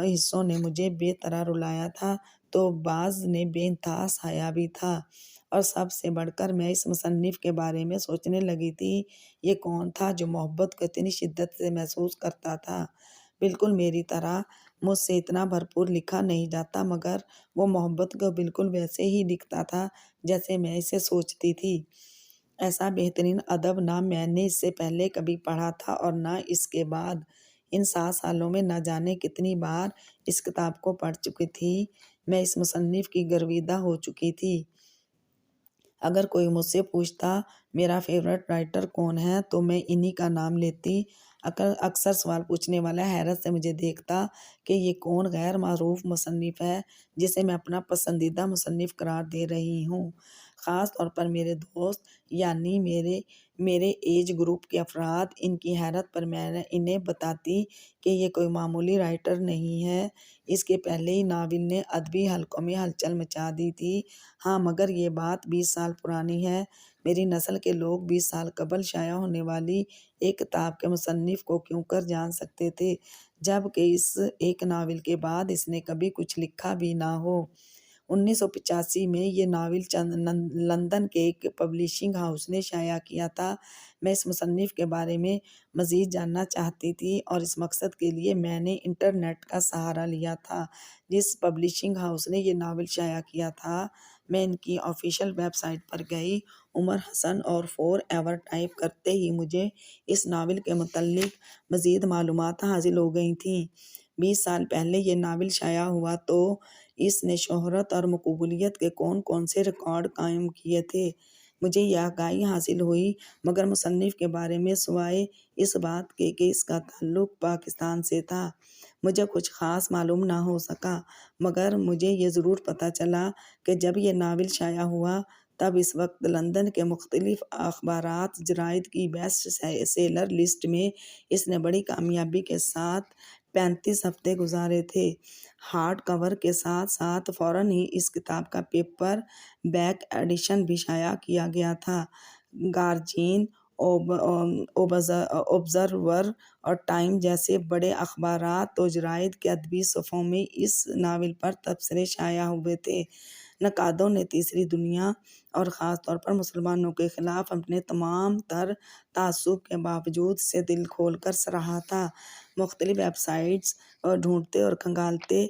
حصوں نے مجھے بے طرح رلایا تھا تو بعض نے بے انتہا ہنسایا بھی تھا، اور سب سے بڑھ کر میں اس مصنف کے بارے میں سوچنے لگی تھی، یہ کون تھا جو محبت کو اتنی شدت سے محسوس کرتا تھا؟ بالکل میری طرح مجھ سے اتنا بھرپور لکھا نہیں جاتا، مگر وہ محبت کو بالکل ویسے ہی لکھتا تھا جیسے میں اسے سوچتی تھی۔ ایسا بہترین ادب نہ میں نے اس سے پہلے کبھی پڑھا تھا اور نہ اس کے بعد۔ ان 7 سالوں میں نہ جانے کتنی بار اس کتاب کو پڑھ چکی تھی۔ میں اس مصنف کی گرویدہ ہو چکی تھی۔ اگر کوئی مجھ سے پوچھتا میرا فیورٹ رائٹر کون ہے تو میں انہی کا نام لیتی۔ اکثر سوال پوچھنے والا حیرت سے مجھے دیکھتا کہ یہ کون غیر معروف مصنف ہے جسے میں اپنا پسندیدہ مصنف قرار دے رہی ہوں۔ خاص طور پر میرے دوست، یعنی میرے ایج گروپ کے افراد۔ ان کی حیرت پر میں انہیں بتاتی کہ یہ کوئی معمولی رائٹر نہیں ہے، اس کے پہلے ہی ناول نے ادبی حلقوں میں ہلچل مچا دی تھی۔ ہاں، مگر یہ بات 20 سال پرانی ہے۔ میری نسل کے لوگ 20 سال قبل شائع ہونے والی ایک کتاب کے مصنف کو کیوں کر جان سکتے تھے، جبکہ اس ایک ناول کے بعد اس نے کبھی کچھ لکھا بھی نہ ہو۔ 1985 میں یہ ناول لندن کے ایک پبلشنگ ہاؤس نے شائع کیا تھا۔ میں اس مصنف کے بارے میں مزید جاننا چاہتی تھی اور اس مقصد کے لیے میں نے انٹرنیٹ کا سہارا لیا تھا۔ جس پبلشنگ ہاؤس نے یہ ناول شائع کیا تھا، میں ان کی آفیشیل ویب سائٹ پر گئی۔ عمر حسن اور فور ایور ٹائپ کرتے ہی مجھے اس ناول کے متعلق مزید معلومات حاصل ہو گئی تھیں۔ 20 سال پہلے یہ ناول شائع ہوا تو اس نے شہرت اور مقبولیت کے کون سے ریکارڈ قائم کیے تھے، مجھے یہ آگاہی حاصل ہوئی، مگر مصنف کے بارے میں سوائے اس بات کے کہ اس کا تعلق پاکستان سے تھا مجھے کچھ خاص معلوم نہ ہو سکا۔ مگر مجھے یہ ضرور پتہ چلا کہ جب یہ ناول شائع ہوا تب اس وقت لندن کے مختلف اخبارات جرائد کی بیسٹ سیلر لسٹ میں اس نے بڑی کامیابی کے ساتھ 35 ہفتے گزارے تھے۔ ہارڈ کور کے ساتھ ساتھ فوراً ہی اس کتاب کا پیپر بیک ایڈیشن بھی شائع کیا گیا تھا۔ گارجین، اوبزرور اور ٹائم جیسے بڑے اخبارات و جرائد کے ادبی صفحوں میں اس ناول پر تبصرے شائع ہوئے تھے۔ نقادوں نے تیسری دنیا اور خاص طور پر مسلمانوں کے خلاف اپنے تمام تر تعصب کے باوجود اسے دل کھول کر سراہا تھا۔ مختلف ویب سائٹس ڈھونڈتے اور کھنگالتے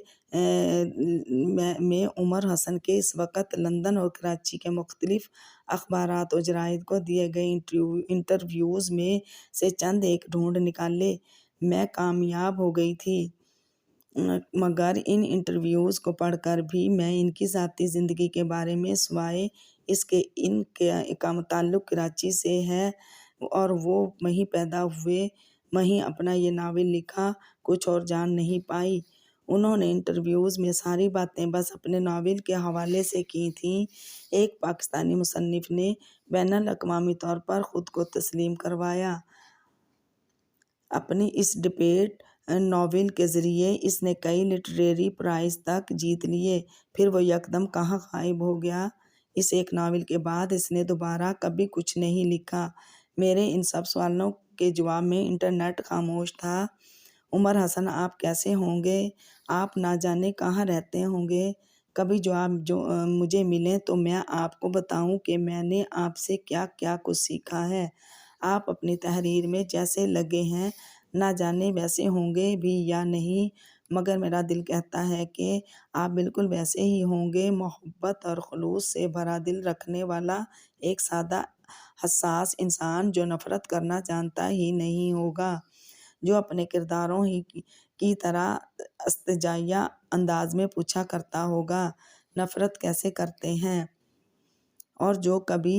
میں عمر حسن کے اس وقت لندن اور کراچی کے مختلف اخبارات و جرائد کو دیے گئے انٹرویوز میں سے چند ایک ڈھونڈ نکالے۔ میں کامیاب ہو گئی تھی، مگر ان انٹرویوز کو پڑھ کر بھی میں ان کی ذاتی زندگی کے بارے میں سوائے اس کے ان کا تعلق کراچی سے ہے اور وہ وہیں پیدا ہوئے، وہیں اپنا یہ ناول لکھا، کچھ اور جان نہیں پائی۔ انہوں نے انٹرویوز میں ساری باتیں بس اپنے ناول کے حوالے سے کی تھیں۔ ایک پاکستانی مصنف نے بین الاقوامی طور پر خود کو تسلیم کروایا۔ اپنی اس ڈیبیٹ ناول کے ذریعے اس نے کئی لٹریری پرائز تک جیت لیے، پھر وہ یکدم کہاں غائب ہو گیا۔ اس ایک ناول کے بعد اس نے دوبارہ کبھی کچھ نہیں لکھا۔ میرے ان سب سوالوں کے جواب میں انٹرنیٹ خاموش تھا۔ عمر حسن، آپ کیسے ہوں گے؟ آپ نہ جانے کہاں رہتے ہوں گے؟ کبھی جو آپ مجھے ملیں تو میں آپ کو بتاؤں کہ میں نے آپ سے کیا کیا کچھ سیکھا ہے۔ آپ اپنی تحریر میں جیسے لگے ہیں نہ جانے ویسے ہوں گے بھی یا نہیں، مگر میرا دل کہتا ہے کہ آپ بالکل ویسے ہی ہوں گے، محبت اور خلوص سے بھرا دل رکھنے والا ایک سادہ حساس انسان جو نفرت کرنا جانتا ہی نہیں ہوگا۔ جو اپنے کرداروں ہی کی طرح استجائیہ انداز میں پوچھا کرتا ہوگا، نفرت کیسے کرتے ہیں؟ اور جو کبھی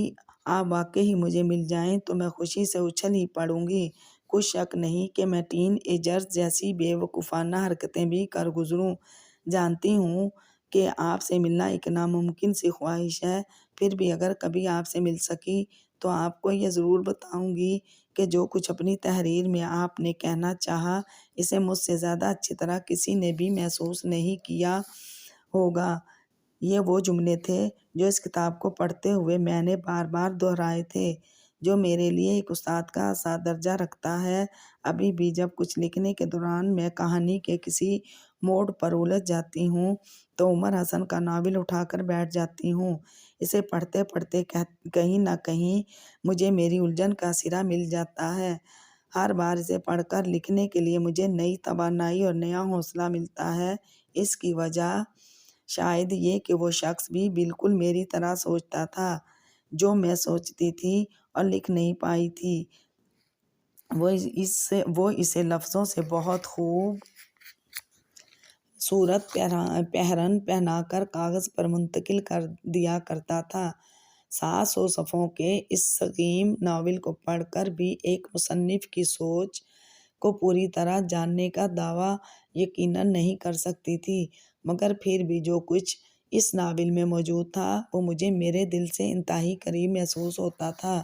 آپ واقعی مجھے مل جائیں تو میں خوشی سے اچھل ہی پڑوں گی۔ کچھ شک نہیں کہ میں ٹین ایجرز جیسی بے وقوفانہ حرکتیں بھی کر گزروں۔ جانتی ہوں کہ آپ سے ملنا ایک ناممکن سی خواہش ہے، پھر بھی اگر کبھی آپ سے مل سکی تو آپ کو یہ ضرور بتاؤں گی کہ جو کچھ اپنی تحریر میں آپ نے کہنا چاہا، اسے مجھ سے زیادہ اچھی طرح کسی نے بھی محسوس نہیں کیا ہوگا۔ یہ وہ جملے تھے جو اس کتاب کو پڑھتے ہوئے میں نے بار بار دہرائے تھے، جو میرے لیے ایک استاد کا ایسا درجہ رکھتا ہے۔ ابھی بھی جب کچھ لکھنے کے دوران میں کہانی کے کسی موڑ پر الجھ جاتی ہوں تو عمر حسن کا ناول اٹھا کر بیٹھ جاتی ہوں۔ اسے پڑھتے پڑھتے کہیں نہ کہیں مجھے میری الجھن کا سرا مل جاتا ہے۔ ہر بار اسے پڑھ کر لکھنے کے لیے مجھے نئی توانائی اور نیا حوصلہ ملتا ہے۔ اس کی وجہ شاید یہ کہ وہ شخص بھی بالکل میری طرح سوچتا تھا جو میں سوچتی تھی اور لکھ نہیں پائی تھی۔ وہ اسے لفظوں سے بہت خوب صورت پیرہن پہنا کر کاغذ پر منتقل کر دیا کرتا تھا۔ 700 صفحوں کے اس سقیم ناول کو پڑھ کر بھی ایک مصنف کی سوچ کو پوری طرح جاننے کا دعویٰ یقیناً نہیں کر سکتی تھی، مگر پھر بھی جو کچھ اس ناول میں موجود تھا وہ مجھے میرے دل سے انتہائی قریب محسوس ہوتا تھا۔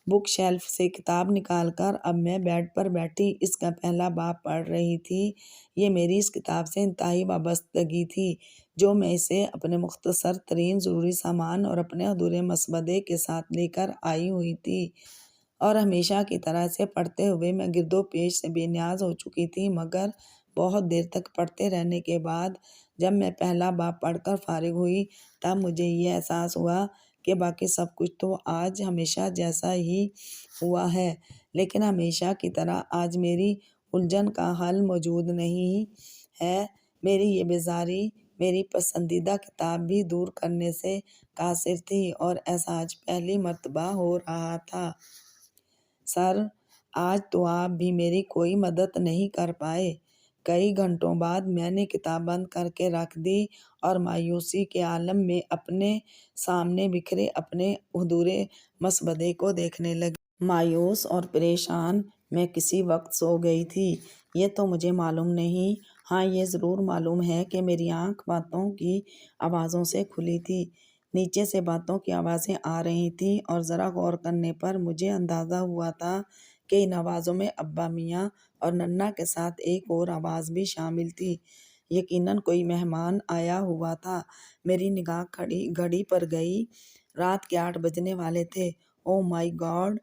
بک شیلف سے کتاب نکال کر اب میں بیڈ پر بیٹھی اس کا پہلا باب پڑھ رہی تھی۔ یہ میری اس کتاب سے انتہائی وابستگی تھی جو میں اسے اپنے مختصر ترین ضروری سامان اور اپنے ادھورے مسودے کے ساتھ لے کر آئی ہوئی تھی، اور ہمیشہ کی طرح اسے پڑھتے ہوئے میں گرد و پیش سے بے نیاز ہو چکی تھی۔ مگر بہت دیر تک پڑھتے رہنے کے بعد جب میں پہلا باب پڑھ کر فارغ ہوئی تب مجھے یہ احساس ہوا کہ باقی سب کچھ تو آج ہمیشہ جیسا ہی ہوا ہے، لیکن ہمیشہ کی طرح آج میری الجھن کا حل موجود نہیں ہے۔ میری یہ بیزاری میری پسندیدہ کتاب بھی دور کرنے سے قاصر تھی، اور ایسا آج پہلی مرتبہ ہو رہا تھا۔ سر، آج تو آپ بھی میری کوئی مدد نہیں کر پائے۔ کئی گھنٹوں بعد میں نے کتاب بند کر کے رکھ دی اور مایوسی کے عالم میں اپنے سامنے بکھرے اپنے ادھورے مسودے کو دیکھنے لگی۔ مایوس اور پریشان میں کسی وقت سو گئی تھی، یہ تو مجھے معلوم نہیں۔ ہاں، یہ ضرور معلوم ہے کہ میری آنکھ باتوں کی آوازوں سے کھلی تھی۔ نیچے سے باتوں کی آوازیں آ رہی تھیں اور ذرا غور کرنے پر مجھے اندازہ ہوا تھا کہ ان آوازوں میں ابا میاں اور ننھا کے ساتھ ایک اور آواز بھی شامل تھی۔ یقیناً کوئی مہمان آیا ہوا تھا۔ میری نگاہ گھڑی پر گئی۔ رات کے 8 بجنے والے تھے۔ او مائی گاڈ!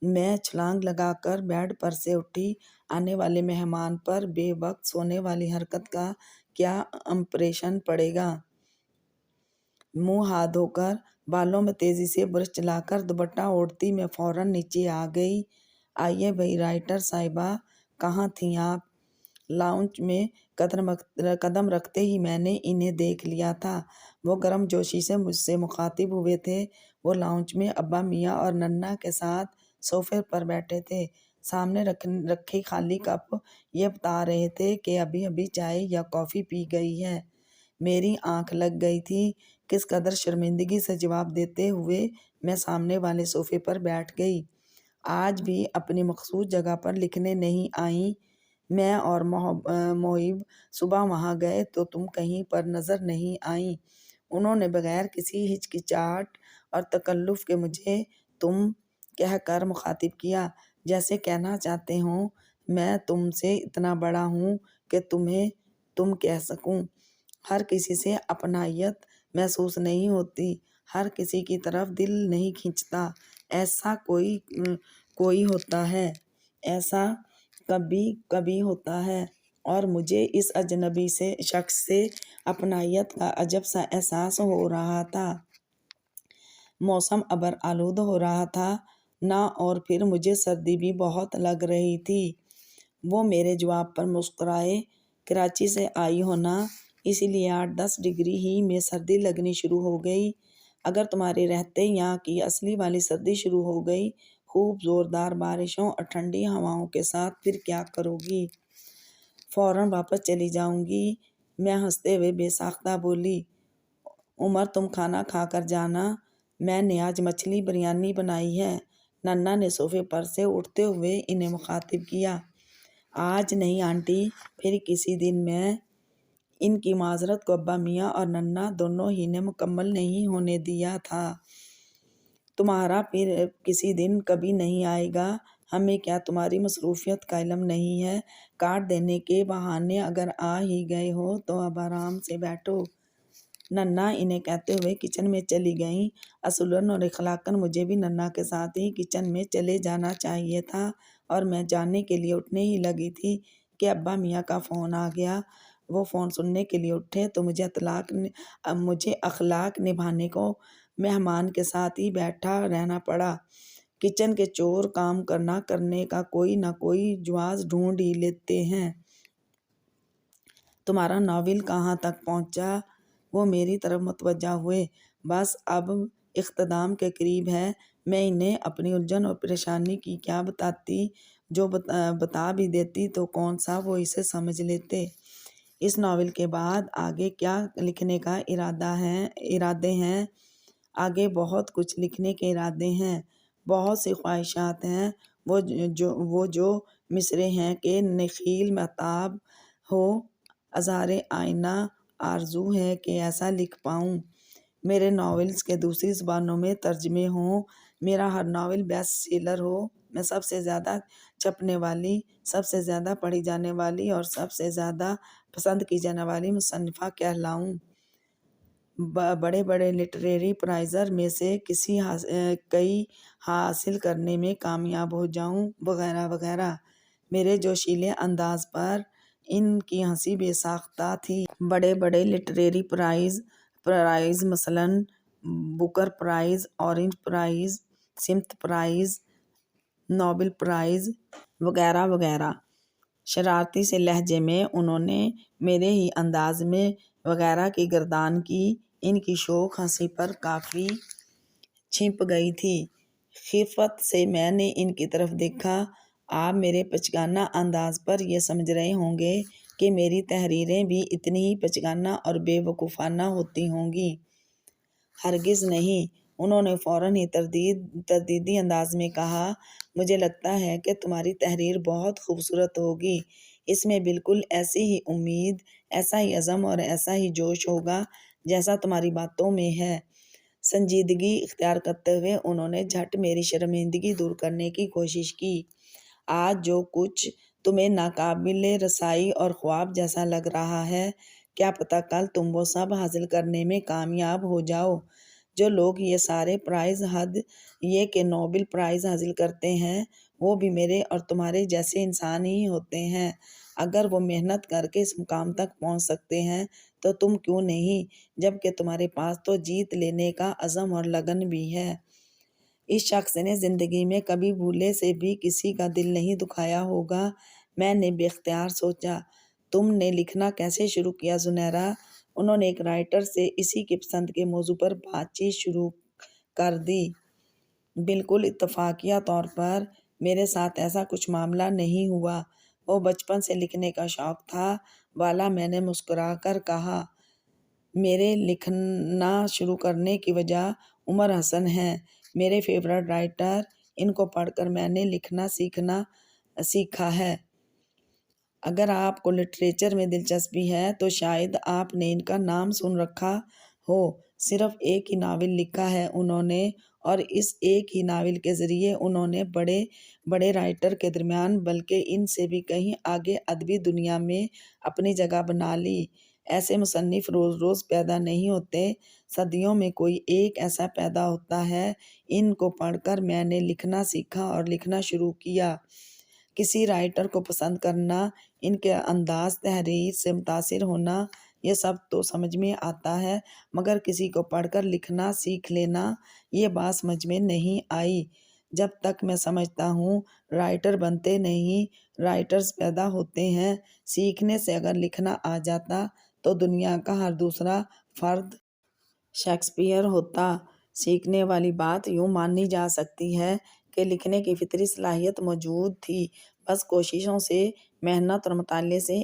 میں چھلانگ لگا کر بیڈ پر سے اٹھی۔ آنے والے مہمان پر بے وقت سونے والی حرکت کا کیا امپریشن پڑے گا؟ منہ ہاتھ دھو کر بالوں میں تیزی سے برش چلا کر دوپٹہ اوڑھتی میں فوراً نیچے آ گئی۔ آئیے بھئی رائٹر صاحبہ، کہاں تھیں آپ؟ لاؤنج میں قدم رکھتے ہی میں نے انہیں دیکھ لیا تھا۔ وہ گرم جوشی سے مجھ سے مخاطب ہوئے تھے۔ وہ لاؤنج میں ابا میاں اور ننھا کے ساتھ صوفے پر بیٹھے تھے، سامنے رکھی خالی کپ یہ بتا رہے تھے کہ ابھی ابھی چائے یا کافی پی گئی ہے۔ میری آنکھ لگ گئی تھی۔ کس قدر شرمندگی سے جواب دیتے ہوئے میں سامنے والے صوفے پر بیٹھ گئی۔ آج بھی اپنی مخصوص جگہ پر لکھنے نہیں آئیں؟ میں اور محب صبح وہاں گئے تو تم کہیں پر نظر نہیں آئیں۔ انہوں نے بغیر کسی ہچکچاہٹ اور تکلف کے مجھے تم کہہ کر مخاطب کیا، جیسے کہنا چاہتے ہوں میں تم سے اتنا بڑا ہوں کہ تمہیں تم کہہ سکوں۔ ہر کسی سے اپنائیت محسوس نہیں ہوتی، ہر کسی کی طرف دل نہیں کھنچتا۔ ایسا کوئی ہوتا ہے، ایسا کبھی کبھی ہوتا ہے، اور مجھے اس اجنبی شخص سے اپنائیت کا عجب سا احساس ہو رہا تھا۔ موسم ابر آلود ہو رہا تھا نا، اور پھر مجھے سردی بھی بہت لگ رہی تھی۔ وہ میرے جواب پر مسکرائے۔ کراچی سے آئی ہو نا، اسی لیے 8-10 ڈگری ہی میں سردی لگنی شروع ہو گئی۔ اگر تمہارے رہتے یہاں کی اصلی والی سردی شروع ہو گئی خوب زوردار بارشوں اور ٹھنڈی ہواؤں کے ساتھ پھر کیا کرو گی؟ فوراً واپس چلی جاؤں گی، میں ہنستے ہوئے بے ساختہ بولی۔ عمر تم کھانا کھا کر جانا، میں نے آج مچھلی بریانی بنائی ہے۔ ننھا نے صوفے پر سے اٹھتے ہوئے انہیں مخاطب کیا۔ آج نہیں آنٹی، پھر کسی دن میں۔ ان کی معذرت کو ابا میاں اور ننھا دونوں ہی نے مکمل نہیں ہونے دیا تھا۔ تمہارا پھر کسی دن کبھی نہیں آئے گا، ہمیں کیا تمہاری مصروفیت کا علم نہیں ہے؟ کاٹ دینے کے بہانے اگر آ ہی گئے ہو تو اب آرام سے بیٹھو۔ ننھا انہیں کہتے ہوئے کچن میں چلی گئیں۔ اصولاً اور اخلاقاً مجھے بھی ننھا کے ساتھ ہی کچن میں چلے جانا چاہیے تھا، اور میں جانے کے لیے اٹھنے ہی لگی تھی کہ ابا میاں کا فون آ گیا۔ وہ فون سننے کے لیے اٹھے تو مجھے اخلاق نبھانے کو مہمان کے ساتھ ہی بیٹھا رہنا پڑا۔ کچن کے چور کام کرنے کا کوئی نہ کوئی جواز ڈھونڈ ہی لیتے ہیں۔ تمہارا ناول کہاں تک پہنچا؟ وہ میری طرف متوجہ ہوئے۔ بس اب اختتام کے قریب ہے۔ میں انہیں اپنی الجھن اور پریشانی کی کیا بتاتی، جو بتا بھی دیتی تو کون سا وہ اسے سمجھ لیتے۔ اس ناول کے بعد آگے کیا لکھنے کا ارادے ہیں؟ آگے بہت کچھ لکھنے کے ارادے ہیں، بہت سی خواہشات ہیں۔ وہ جو مصرعے ہیں کہ نخیل مہتاب ہو، اظہار آئینہ آرزو ہے کہ ایسا لکھ پاؤں۔ میرے ناولز کے دوسری زبانوں میں ترجمے ہوں، میرا ہر ناول بیسٹ سیلر ہو، میں سب سے زیادہ چھپنے والی، سب سے زیادہ پڑھی جانے والی اور سب سے زیادہ پسند کی جانے والی مصنفہ کہلاؤں، بڑے بڑے لٹریری پرائزز میں سے کئی حاصل کرنے میں کامیاب ہو جاؤں، وغیرہ وغیرہ۔ میرے جوشیلے انداز پر ان کی ہنسی بے ساختہ تھی۔ بڑے بڑے لٹریری پرائز مثلاً بوکر پرائز، اورنج پرائز، سمت پرائز، نوبل پرائز، وغیرہ وغیرہ۔ شرارتی سے لہجے میں انہوں نے میرے ہی انداز میں وغیرہ کی گردان کی۔ ان کی شوخ ہنسی پر کافی چھپ گئی تھی۔ خفت سے میں نے ان کی طرف دیکھا۔ آپ میرے بچگانہ انداز پر یہ سمجھ رہے ہوں گے کہ میری تحریریں بھی اتنی ہی بچگانہ اور بے وقوفانہ ہوتی ہوں گی۔ ہرگز نہیں، انہوں نے فوراً ہی تردیدی انداز میں کہا۔ مجھے لگتا ہے کہ تمہاری تحریر بہت خوبصورت ہوگی، اس میں بالکل ایسی ہی امید، ایسا ہی عزم اور ایسا ہی جوش ہوگا جیسا تمہاری باتوں میں ہے۔ سنجیدگی اختیار کرتے ہوئے انہوں نے جھٹ میری شرمندگی دور کرنے کی کوشش کی۔ آج جو کچھ تمہیں ناقابل رسائی اور خواب جیسا لگ رہا ہے، کیا پتہ کل تم وہ سب حاصل کرنے میں کامیاب ہو جاؤ۔ جو لوگ یہ سارے پرائز، حد یہ کہ نوبل پرائز حاصل کرتے ہیں، وہ بھی میرے اور تمہارے جیسے انسان ہی ہوتے ہیں۔ اگر وہ محنت کر کے اس مقام تک پہنچ سکتے ہیں تو تم کیوں نہیں، جبکہ تمہارے پاس تو جیت لینے کا عزم اور لگن بھی ہے۔ اس شخص نے زندگی میں کبھی بھولے سے بھی کسی کا دل نہیں دکھایا ہوگا۔ میں نے بے اختیار سوچا، تم نے لکھنا کیسے شروع کیا زنیرہ؟ انہوں نے ایک رائٹر سے اسی کی پسند کے موضوع پر بات چیت شروع کر دی۔ بالکل اتفاقیہ طور پر میرے ساتھ ایسا کچھ معاملہ نہیں ہوا۔ وہ بچپن سے لکھنے کا شوق تھا والا، میں نے مسکرا کر کہا۔ میرے لکھنا شروع کرنے کی وجہ عمر حسن ہے، میرے فیورٹ رائٹر۔ ان کو پڑھ کر میں نے لکھنا سیکھا ہے۔ اگر آپ کو لٹریچر میں دلچسپی ہے تو شاید آپ نے ان کا نام سن رکھا ہو۔ صرف ایک ہی ناول لکھا ہے انہوں نے، اور اس ایک ہی ناول کے ذریعے انہوں نے بڑے بڑے رائٹر کے درمیان بلکہ ان سے بھی کہیں آگے ادبی دنیا میں اپنی جگہ بنا لی۔ ایسے مصنف روز روز پیدا نہیں ہوتے، صدیوں میں کوئی ایک ایسا پیدا ہوتا ہے۔ ان کو پڑھ کر میں نے لکھنا سیکھا اور لکھنا شروع کیا۔ کسی رائٹر کو پسند کرنا، ان کے انداز تحریر سے متاثر ہونا، یہ سب تو سمجھ میں آتا ہے، مگر کسی کو پڑھ کر لکھنا سیکھ لینا، یہ بات سمجھ میں نہیں آئی۔ جب تک میں سمجھتا ہوں رائٹر بنتے نہیں، رائٹرز پیدا ہوتے ہیں۔ سیکھنے سے اگر لکھنا آ جاتا تو دنیا کا ہر دوسرا فرد شیکسپیئر ہوتا۔ سیکھنے والی بات یوں مانی جا سکتی ہے کہ لکھنے کی فطری صلاحیت موجود تھی، بس کوششوں سے، محنت اور مطالعے سے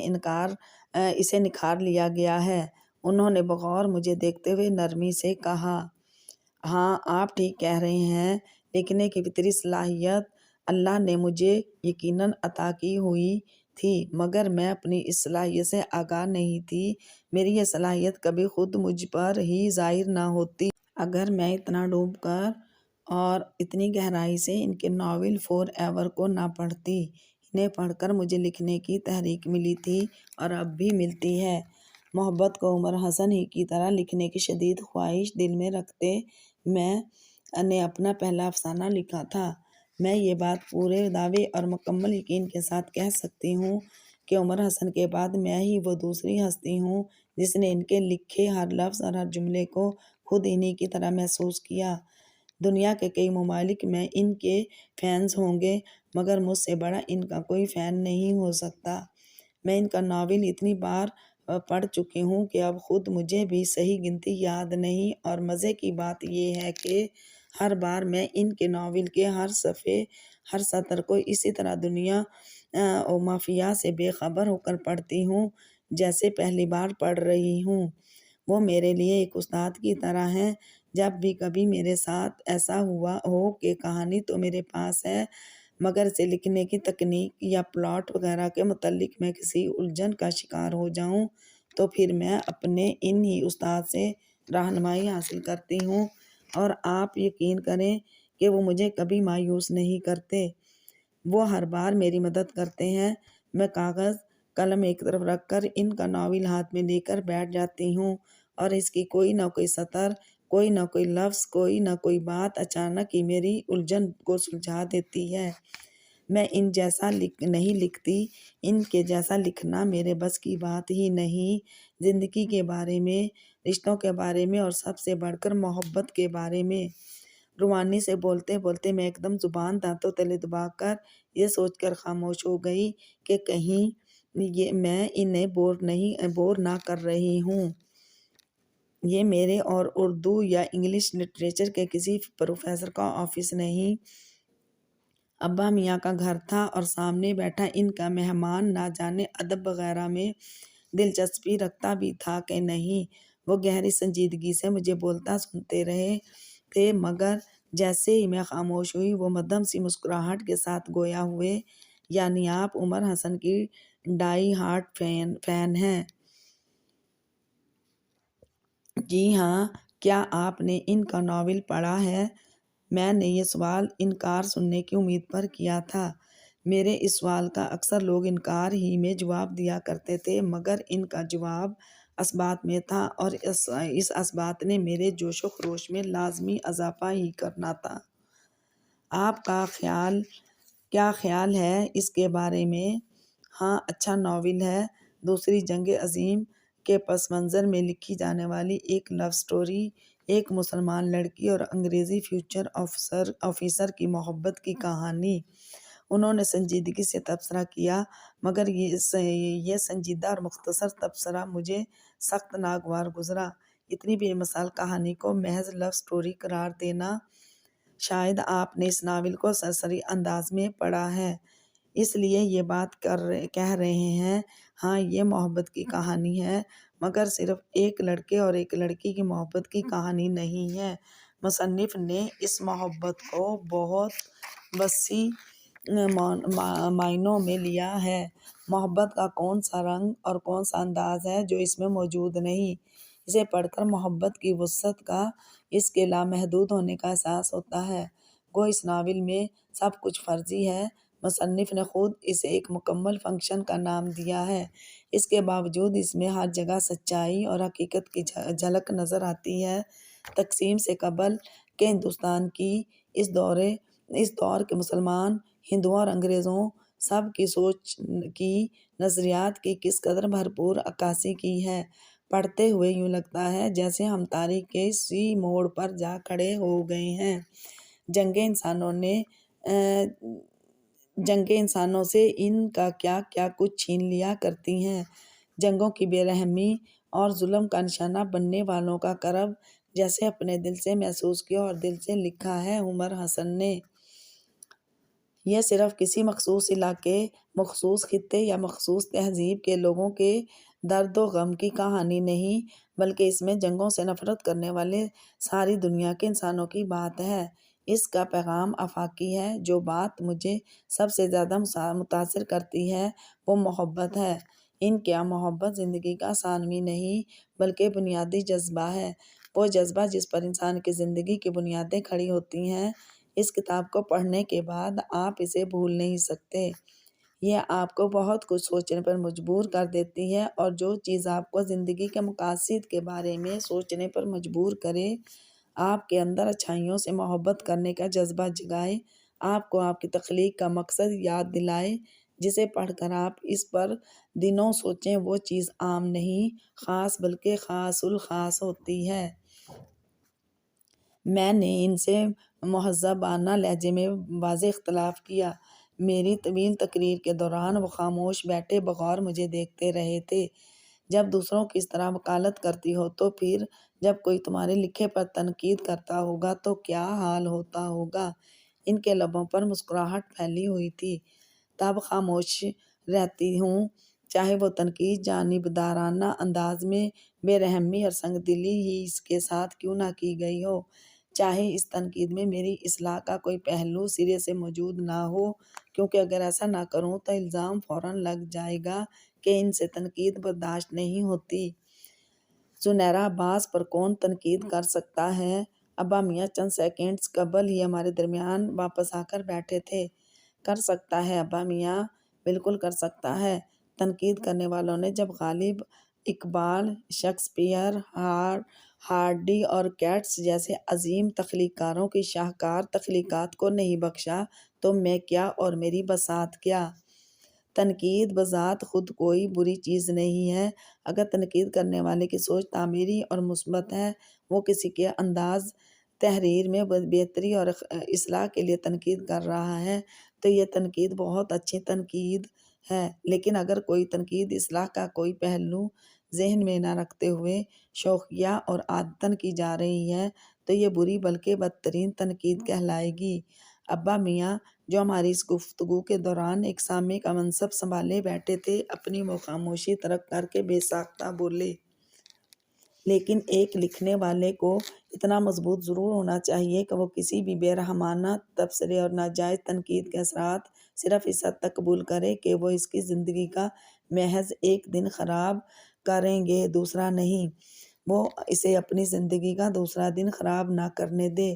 اسے نکھار لیا گیا ہے۔ انہوں نے بغور مجھے دیکھتے ہوئے نرمی سے کہا، ہاں آپ ٹھیک کہہ رہے ہیں، لکھنے کی فطری صلاحیت اللہ نے مجھے یقیناً عطا کی ہوئی تھی، مگر میں اپنی اس صلاحیت سے آگاہ نہیں تھی۔ میری یہ صلاحیت کبھی خود مجھ پر ہی ظاہر نہ ہوتی۔ اگر میں اتنا ڈوب کر اور اتنی گہرائی سے ان کے ناول فور ایور کو نہ پڑھتی۔ انہیں پڑھ کر مجھے لکھنے کی تحریک ملی تھی اور اب بھی ملتی ہے۔ محبت کو عمر حسن ہی کی طرح لکھنے کی شدید خواہش دل میں رکھتے میں نے اپنا پہلا افسانہ لکھا تھا۔ میں یہ بات پورے دعوے اور مکمل یقین کے ساتھ کہہ سکتی ہوں کہ عمر حسن کے بعد میں ہی وہ دوسری ہستی ہوں جس نے ان کے لکھے ہر لفظ اور ہر جملے کو خود انہی کی طرح محسوس کیا۔ دنیا کے کئی ممالک میں ان کے فینز ہوں گے، مگر مجھ سے بڑا ان کا کوئی فین نہیں ہو سکتا۔ میں ان کا ناول اتنی بار پڑھ چکی ہوں کہ اب خود مجھے بھی صحیح گنتی یاد نہیں، اور مزے کی بات یہ ہے کہ ہر بار میں ان کے ناول کے ہر صفحے، ہر سطر کو اسی طرح دنیا و مافیا سے بے خبر ہو کر پڑھتی ہوں جیسے پہلی بار پڑھ رہی ہوں۔ وہ میرے لیے ایک استاد کی طرح ہیں۔ جب بھی کبھی میرے ساتھ ایسا ہوا ہو کہ کہانی تو میرے پاس ہے، مگر اسے لکھنے کی تکنیک یا پلاٹ وغیرہ کے متعلق میں کسی الجھن کا شکار ہو جاؤں، تو پھر میں اپنے ان ہی استاد سے رہنمائی حاصل کرتی ہوں، اور آپ یقین کریں کہ وہ مجھے کبھی مایوس نہیں کرتے۔ وہ ہر بار میری مدد کرتے ہیں۔ میں کاغذ قلم ایک طرف رکھ کر ان کا ناول ہاتھ میں لے کر بیٹھ جاتی ہوں، اور اس کی کوئی نہ کوئی سطر، کوئی نہ کوئی لفظ، کوئی نہ کوئی بات اچانک ہی میری الجھن کو سلجھا دیتی ہے۔ میں ان جیسا نہیں لکھتی، ان کے جیسا لکھنا میرے بس کی بات ہی نہیں۔ زندگی کے بارے میں، رشتوں کے بارے میں، اور سب سے بڑھ کر محبت کے بارے میں۔ روانی سے بولتے بولتے میں ایک دم زبان دانتوں تلے دبا کر یہ سوچ کر خاموش ہو گئی کہ کہیں میں انہیں بور نہ کر رہی ہوں۔ یہ میرے اور اردو یا انگلش لٹریچر کے کسی پروفیسر کا آفس نہیں، ابا میاں کا گھر تھا، اور سامنے بیٹھا ان کا مہمان نہ جانے ادب وغیرہ میں دلچسپی رکھتا بھی تھا کہ نہیں۔ وہ گہری سنجیدگی سے مجھے بولتا سنتے رہے تھے، مگر جیسے ہی میں خاموش ہوئی وہ مدھم سی مسکراہٹ کے ساتھ گویا ہوئے، یعنی آپ عمر حسن کی ڈائی ہارڈ فین ہیں؟ جی ہاں، کیا آپ نے ان کا ناول پڑھا ہے؟ میں نے یہ سوال انکار سننے کی امید پر کیا تھا۔ میرے اس سوال کا اکثر لوگ انکار ہی میں جواب دیا کرتے تھے، مگر ان کا جواب اثبات میں تھا، اور اس اثبات نے میرے جوش و خروش میں لازمی اضافہ ہی کرنا تھا۔ آپ کا کیا خیال ہے اس کے بارے میں؟ ہاں، اچھا ناول ہے۔ دوسری جنگ عظیم کے پس منظر میں لکھی جانے والی ایک لو سٹوری، ایک مسلمان لڑکی اور انگریزی فیوچر آفیسر کی محبت کی کہانی۔ انہوں نے سنجیدگی سے تبصرہ کیا، مگر یہ سنجیدہ اور مختصر تبصرہ مجھے سخت ناگوار گزرا۔ اتنی بے مثال کہانی کو محض لو سٹوری قرار دینا۔ شاید آپ نے اس ناول کو سرسری انداز میں پڑھا ہے، اس لیے یہ بات کہہ رہے ہیں۔ ہاں، یہ محبت کی کہانی ہے، مگر صرف ایک لڑکے اور ایک لڑکی کی محبت کی کہانی نہیں ہے۔ مصنف نے اس محبت کو بہت وسیع معنوں میں لیا ہے۔ محبت کا کون سا رنگ اور کون سا انداز ہے جو اس میں موجود نہیں؟ اسے پڑھ کر محبت کی وسعت کا، اس کے لامحدود ہونے کا احساس ہوتا ہے۔ گو اس ناول میں سب کچھ فرضی ہے۔ مصنف نے خود اسے ایک مکمل فکشن کا نام دیا ہے۔ اس کے باوجود اس میں ہر جگہ سچائی اور حقیقت کی جھلک نظر آتی ہے۔ تقسیم سے قبل کے ہندوستان کی اس دور کے مسلمان، ہندوؤں اور انگریزوں سب کی سوچ کی، نظریات کی کس قدر بھرپور عکاسی کی ہے۔ پڑھتے ہوئے یوں لگتا ہے جیسے ہم تاریخ کے اسی موڑ پر جا کھڑے ہو گئے ہیں۔ جنگیں انسانوں سے ان کا کیا کیا کچھ چھین لیا کرتی ہیں۔ جنگوں کی بے رحمی اور ظلم کا نشانہ بننے والوں کا کرب جیسے اپنے دل سے محسوس کیا اور دل سے لکھا ہے عمر حسن نے۔ یہ صرف کسی مخصوص علاقے، مخصوص خطے یا مخصوص تہذیب کے لوگوں کے درد و غم کی کہانی نہیں، بلکہ اس میں جنگوں سے نفرت کرنے والے ساری دنیا کے انسانوں کی بات ہے۔ اس کا پیغام آفاقی ہے۔ جو بات مجھے سب سے زیادہ متاثر کرتی ہے وہ محبت ہے۔ ان کیا محبت زندگی کا ثانوی نہیں بلکہ بنیادی جذبہ ہے، وہ جذبہ جس پر انسان کی زندگی کی بنیادیں کھڑی ہوتی ہیں۔ اس کتاب کو پڑھنے کے بعد آپ اسے بھول نہیں سکتے۔ یہ آپ کو بہت کچھ سوچنے پر مجبور کر دیتی ہے، اور جو چیز آپ کو زندگی کے مقاصد کے بارے میں سوچنے پر مجبور کرے، آپ کے اندر اچھائیوں سے محبت کرنے کا جذبہ جگائے، آپ کو آپ کی تخلیق کا مقصد یاد دلائے، جسے پڑھ کر آپ اس پر دنوں سوچیں، وہ چیز عام نہیں، خاص بلکہ خاص الخاص ہوتی ہے۔ میں نے ان سے مہذبانہ لہجے میں واضح اختلاف کیا۔ میری طویل تقریر کے دوران وہ خاموش بیٹھے بغور مجھے دیکھتے رہے تھے۔ جب دوسروں کی اس طرح وکالت کرتی ہو تو پھر جب کوئی تمہارے لکھے پر تنقید کرتا ہوگا تو کیا حال ہوتا ہوگا۔ ان کے لبوں پر مسکراہٹ پھیلی ہوئی تھی۔ تب خاموش رہتی ہوں، چاہے وہ تنقید جانبدارانہ انداز میں بے رحمی اور سنگ دلی ہی اس کے ساتھ کیوں نہ کی گئی ہو، چاہے اس تنقید میں میری اصلاح کا کوئی پہلو سرے سے موجود نہ ہو، کیونکہ اگر ایسا نہ کروں تو الزام فوراً لگ جائے گا کہ ان سے تنقید برداشت نہیں ہوتی۔ زنیرہ عباس پر کون تنقید کر سکتا ہے؟ ابا میاں چند سیکنڈز قبل ہی ہمارے درمیان واپس آ کر بیٹھے تھے۔ کر سکتا ہے ابا میاں، بالکل کر سکتا ہے۔ تنقید کرنے والوں نے جب غالب، اقبال، شیکسپیئر، ہارڈی اور کیٹس جیسے عظیم تخلیق کاروں کی شاہکار تخلیقات کو نہیں بخشا تو میں کیا اور میری بساط کیا؟ تنقید بذات خود کوئی بری چیز نہیں ہے۔ اگر تنقید کرنے والے کی سوچ تعمیری اور مثبت ہے، وہ کسی کے انداز تحریر میں بہتری اور اصلاح کے لیے تنقید کر رہا ہے تو یہ تنقید بہت اچھی تنقید ہے۔ لیکن اگر کوئی تنقید اصلاح کا کوئی پہلو ذہن میں نہ رکھتے ہوئے شوخیہ اور عادتاً کی جا رہی ہے تو یہ بری بلکہ بدترین تنقید کہلائے گی۔ ابا میاں، جو ہماری اس گفتگو کے دوران ایک سامع کا منصب سنبھالے بیٹھے تھے، اپنی وہ خاموشی ترک کر کے بے ساختہ بولے۔ لیکن ایک لکھنے والے کو اتنا مضبوط ضرور ہونا چاہیے کہ وہ کسی بھی بے رحمانہ تبصرے اور ناجائز تنقید کے اثرات صرف اس حد تک قبول کرے کہ وہ اس کی زندگی کا محض ایک دن خراب کریں گے، دوسرا نہیں۔ وہ اسے اپنی زندگی کا دوسرا دن خراب نہ کرنے دے۔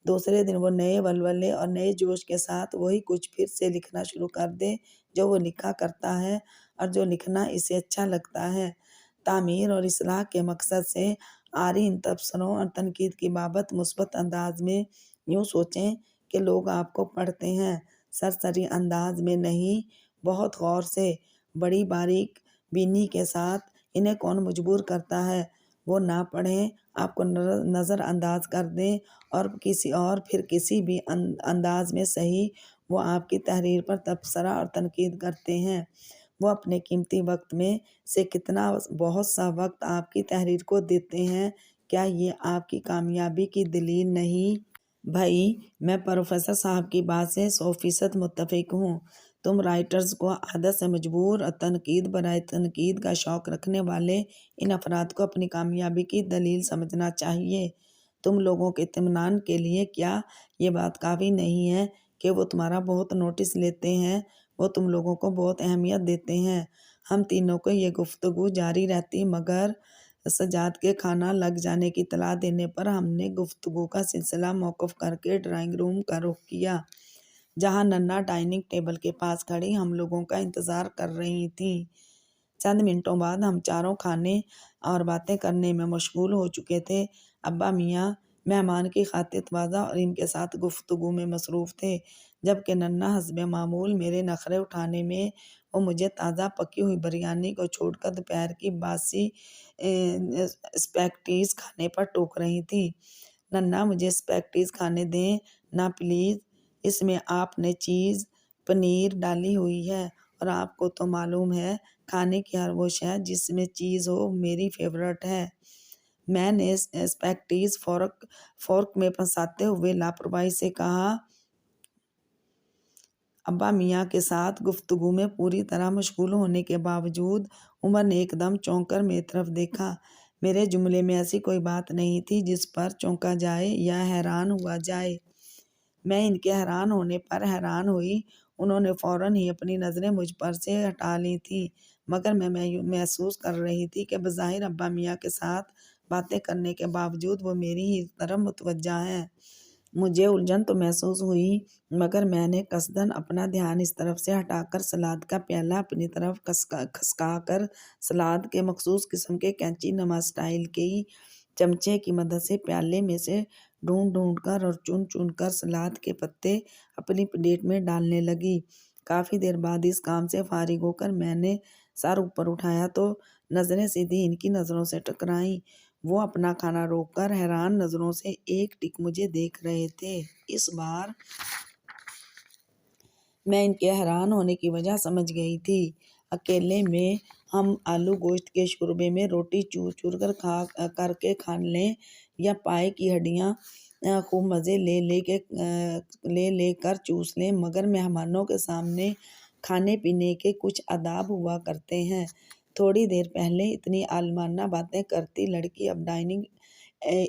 دوسرے دن وہ نئے ولولے اور نئے جوش کے ساتھ وہی کچھ پھر سے لکھنا شروع کر دے جو وہ لکھا کرتا ہے اور جو لکھنا اسے اچھا لگتا ہے۔ تعمیر اور اصلاح کے مقصد سے آری ان تبصروں اور تنقید کی بابت مثبت انداز میں یوں سوچیں کہ لوگ آپ کو پڑھتے ہیں، سرسری انداز میں نہیں، بہت غور سے، بڑی باریک بینی کے ساتھ۔ انہیں کون مجبور کرتا ہے وہ نہ پڑھیں، آپ کو نظر انداز کر دیں اور پھر کسی بھی انداز میں صحیح وہ آپ کی تحریر پر تبصرہ اور تنقید کرتے ہیں۔ وہ اپنے قیمتی وقت میں سے کتنا بہت سا وقت آپ کی تحریر کو دیتے ہیں، کیا یہ آپ کی کامیابی کی دلیل نہیں؟ بھائی، میں پروفیسر صاحب کی بات سے 100% متفق ہوں۔ تم رائٹرز کو عادت سے مجبور اور تنقید برائے تنقید کا شوق رکھنے والے ان افراد کو اپنی کامیابی کی دلیل سمجھنا چاہیے۔ تم لوگوں کے اطمینان کے لیے کیا یہ بات کافی نہیں ہے کہ وہ تمہارا بہت نوٹس لیتے ہیں، وہ تم لوگوں کو بہت اہمیت دیتے ہیں؟ ہم تینوں کو یہ گفتگو جاری رہتی مگر سجاد کے کھانا لگ جانے کی اطلاع دینے پر ہم نے گفتگو کا سلسلہ موقوف کر کے ڈرائنگ روم کا رخ کیا، جہاں ننا ڈائننگ ٹیبل کے پاس کھڑی ہم لوگوں کا انتظار کر رہی تھیں۔ چند منٹوں بعد ہم چاروں کھانے اور باتیں کرنے میں مشغول ہو چکے تھے۔ ابا میاں مہمان کی خاطر تواضع اور ان کے ساتھ گفتگو میں مصروف تھے، جبکہ ننا حسب معمول میرے نخرے اٹھانے میں وہ مجھے تازہ پکی ہوئی بریانی کو چھوڑ کر دوپہر کی باسی اسپیگٹیز کھانے پر ٹوک رہی تھی۔ ننا، مجھے اسپیگٹیز کھانے دیں نا پلیز، اس میں آپ نے چیز، پنیر ڈالی ہوئی ہے اور آپ کو تو معلوم ہے کھانے کی ہر وہ شے جس میں چیز ہو میری فیورٹ ہے۔ میں نے اسپیگٹیز فورک میں پھنساتے ہوئے لاپرواہی سے کہا، ابا میاں کے ساتھ گفتگو میں پوری طرح مشغول ہونے کے باوجود عمر نے ایک دم چونک کر میری طرف دیکھا۔ میرے جملے میں ایسی کوئی بات نہیں تھی جس پر چونکا جائے یا حیران ہوا جائے۔ میں ان کے حیران ہونے پر حیران ہوئی۔ انہوں نے فوراً ہی اپنی نظریں مجھ پر سے ہٹا لی تھیں، مگر میں محسوس کر رہی تھی کہ بظاہر ابا میاں کے ساتھ باتیں کرنے کے باوجود وہ میری ہی طرف متوجہ ہیں۔ مجھے الجھن تو محسوس ہوئی، مگر میں نے قصداً اپنا دھیان اس طرف سے ہٹا کر سلاد کا پیالہ اپنی طرف کھسکا کر سلاد کے مخصوص قسم کے کینچی نما سٹائل کی چمچے کی مدد سے پیالے میں سے ڈھونڈ کر اور چن چن کر سلاد کے پتے اپنی پلیٹ میں ڈالنے لگی۔ کافی دیر بعد اس کام سے فارغ ہو کر میں نے سر اوپر اٹھایا تو نظریں سیدھی ان کی نظروں سے ٹکرائیں۔ وہ اپنا کھانا روک کر حیران نظروں سے ایک ٹک مجھے دیکھ رہے تھے۔ اس بار میں ان کے حیران ہونے کی وجہ سمجھ گئی تھی۔ اکیلے میں ہم آلو گوشت کے شوربے میں روٹی چور چور کر کے کھا لیں یا پائے کی ہڈیاں خوب مزے لے کر چوس لیں، مگر مہمانوں کے سامنے کھانے پینے کے کچھ آداب ہوا کرتے ہیں۔ تھوڑی دیر پہلے اتنی عالمانہ باتیں کرتی لڑکی اب ڈائننگ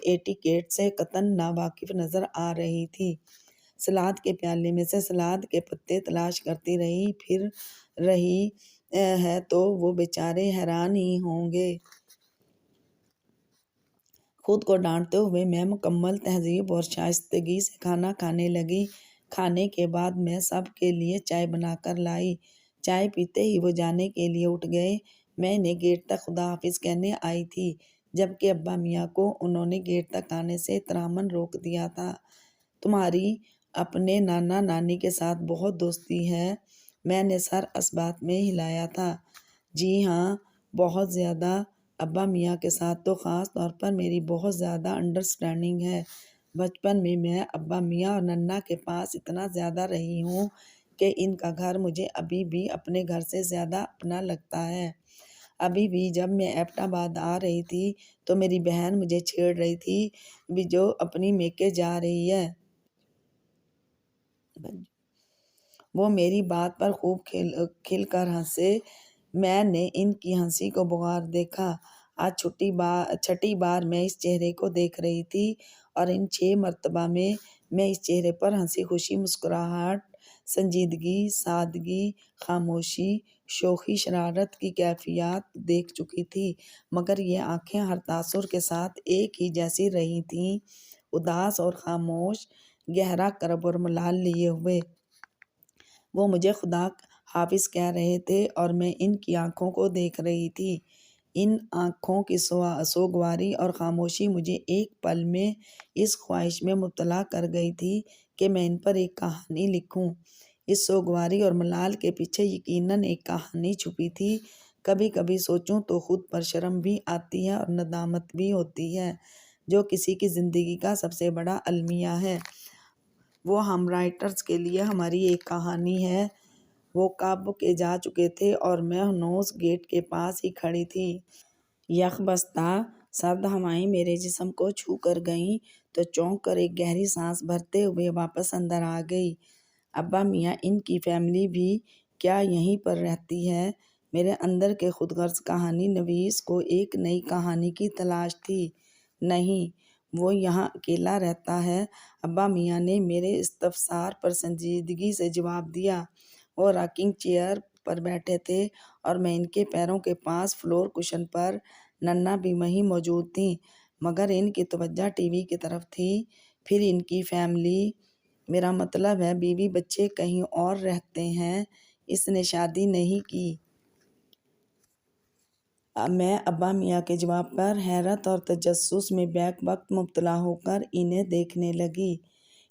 ایٹیکیٹ سے قطعاً ناواقف نظر آ رہی تھی۔ سلاد کے پیالے میں سے سلاد کے پتے تلاش کرتی رہی، پھر رہی ہے تو وہ بیچارے حیران ہی ہوں گے۔ خود کو ڈانٹتے ہوئے میں مکمل تہذیب اور شائستگی سے کھانا کھانے لگی۔ کھانے کے بعد میں سب کے لیے چائے بنا کر لائی۔ چائے پیتے ہی وہ جانے کے لیے اٹھ گئے۔ میں انہیں گیٹ تک خدا حافظ کہنے آئی تھی، جبکہ ابا میاں کو انہوں نے گیٹ تک آنے سے احتراماً روک دیا تھا۔ تمہاری اپنے نانا نانی کے ساتھ بہت دوستی ہے؟ میں نے سر اثبات میں ہلایا تھا۔ جی ہاں، بہت زیادہ۔ ابا میاں کے ساتھ تو خاص طور پر میری بہت زیادہ انڈرسٹینڈنگ ہے۔ بچپن میں ابا میاں اور ننا کے پاس اتنا زیادہ رہی ہوں کہ ان کا گھر مجھے ابھی بھی اپنے گھر سے زیادہ اپنا لگتا ہے۔ ابھی بھی جب میں ایبٹ آباد آ رہی تھی تو میری بہن مجھے چھیڑ رہی تھی جو اپنی میکے جا رہی ہے۔ وہ میری بات پر خوب کھل کر ہنسے۔ میں نے ان کی ہنسی کو بغور دیکھا۔ آج چھٹی بار میں اس چہرے کو دیکھ رہی تھی اور ان 6 مرتبہ میں اس چہرے پر ہنسی خوشی، مسکراہٹ، سنجیدگی، سادگی، خاموشی، شوخی، شرارت کی کیفیات دیکھ چکی تھی، مگر یہ آنکھیں ہر تاثر کے ساتھ ایک ہی جیسی رہی تھیں، اداس اور خاموش، گہرا کرب اور ملال لیے ہوئے۔ وہ مجھے خدا حافظ کہہ رہے تھے اور میں ان کی آنکھوں کو دیکھ رہی تھی۔ ان آنکھوں کی سوگواری اور خاموشی مجھے ایک پل میں اس خواہش میں مبتلا کر گئی تھی کہ میں ان پر ایک کہانی لکھوں۔ اس سوگواری اور ملال کے پیچھے یقیناً ایک کہانی چھپی تھی۔ کبھی کبھی سوچوں تو خود پر شرم بھی آتی ہے اور ندامت بھی ہوتی ہے، جو کسی کی زندگی کا سب سے بڑا المیہ ہے۔ وہ ہم رائٹرز کے لیے ہماری ایک کہانی ہے۔ وہ کب کے جا چکے تھے اور میں ہنوز گیٹ کے پاس ہی کھڑی تھی۔ یک بستہ سرد ہوائیں میرے جسم کو چھو کر گئیں تو چونک کر ایک گہری سانس بھرتے ہوئے واپس اندر آ گئی۔ ابا میاں، ان کی فیملی بھی کیا یہیں پر رہتی ہے؟ میرے اندر کے خود غرض کہانی نویس کو ایک نئی کہانی کی تلاش تھی۔ نہیں، وہ یہاں اکیلا رہتا ہے۔ ابا میاں نے میرے استفسار پر سنجیدگی سے جواب دیا۔ وہ راکنگ چیئر پر بیٹھے تھے اور میں ان کے پیروں کے پاس فلور کشن پر۔ ننا بھی وہیں موجود تھیں، مگر ان کی توجہ ٹی وی کی طرف تھی۔ پھر ان کی فیملی، میرا مطلب ہے بیوی بچے کہیں اور رہتے ہیں۔ اس نے شادی نہیں کی۔ میں ابا میاں کے جواب پر حیرت اور تجسس میں بیک وقت مبتلا ہو کر انہیں دیکھنے لگی۔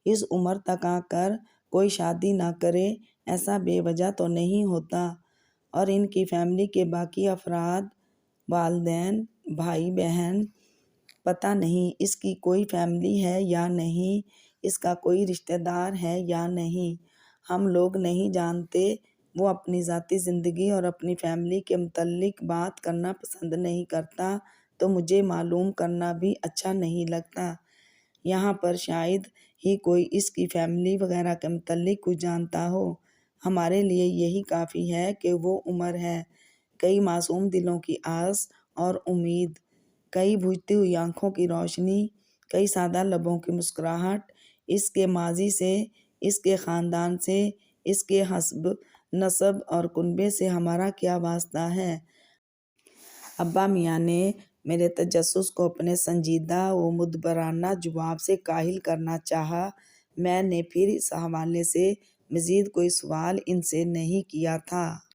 اس عمر تک آ کر کوئی شادی نہ کرے، ایسا بے وجہ تو نہیں ہوتا۔ اور ان کی فیملی کے باقی افراد، والدین، بھائی بہن، پتہ نہیں اس کی کوئی فیملی ہے یا نہیں، اس کا کوئی رشتہ دار ہے یا نہیں، ہم لوگ نہیں جانتے۔ وہ اپنی ذاتی زندگی اور اپنی فیملی کے متعلق بات کرنا پسند نہیں کرتا تو مجھے معلوم کرنا بھی اچھا نہیں لگتا۔ یہاں پر شاید ہی کوئی اس کی فیملی وغیرہ کے متعلق کچھ جانتا ہو۔ ہمارے لیے یہی کافی ہے کہ وہ عمر ہے۔ کئی معصوم دلوں کی آس اور امید، کئی بجھتی ہوئی آنکھوں کی روشنی، کئی سادہ لبوں کی مسکراہٹ۔ اس کے ماضی سے، اس کے خاندان سے، اس کے حسب نسب اور کنبے سے ہمارا کیا واسطہ ہے؟ ابا میاں نے میرے تجسس کو اپنے سنجیدہ و مدبرانہ جواب سے کاہل کرنا چاہا۔ میں نے پھر اس حوالے سے مزید کوئی سوال ان سے نہیں کیا تھا۔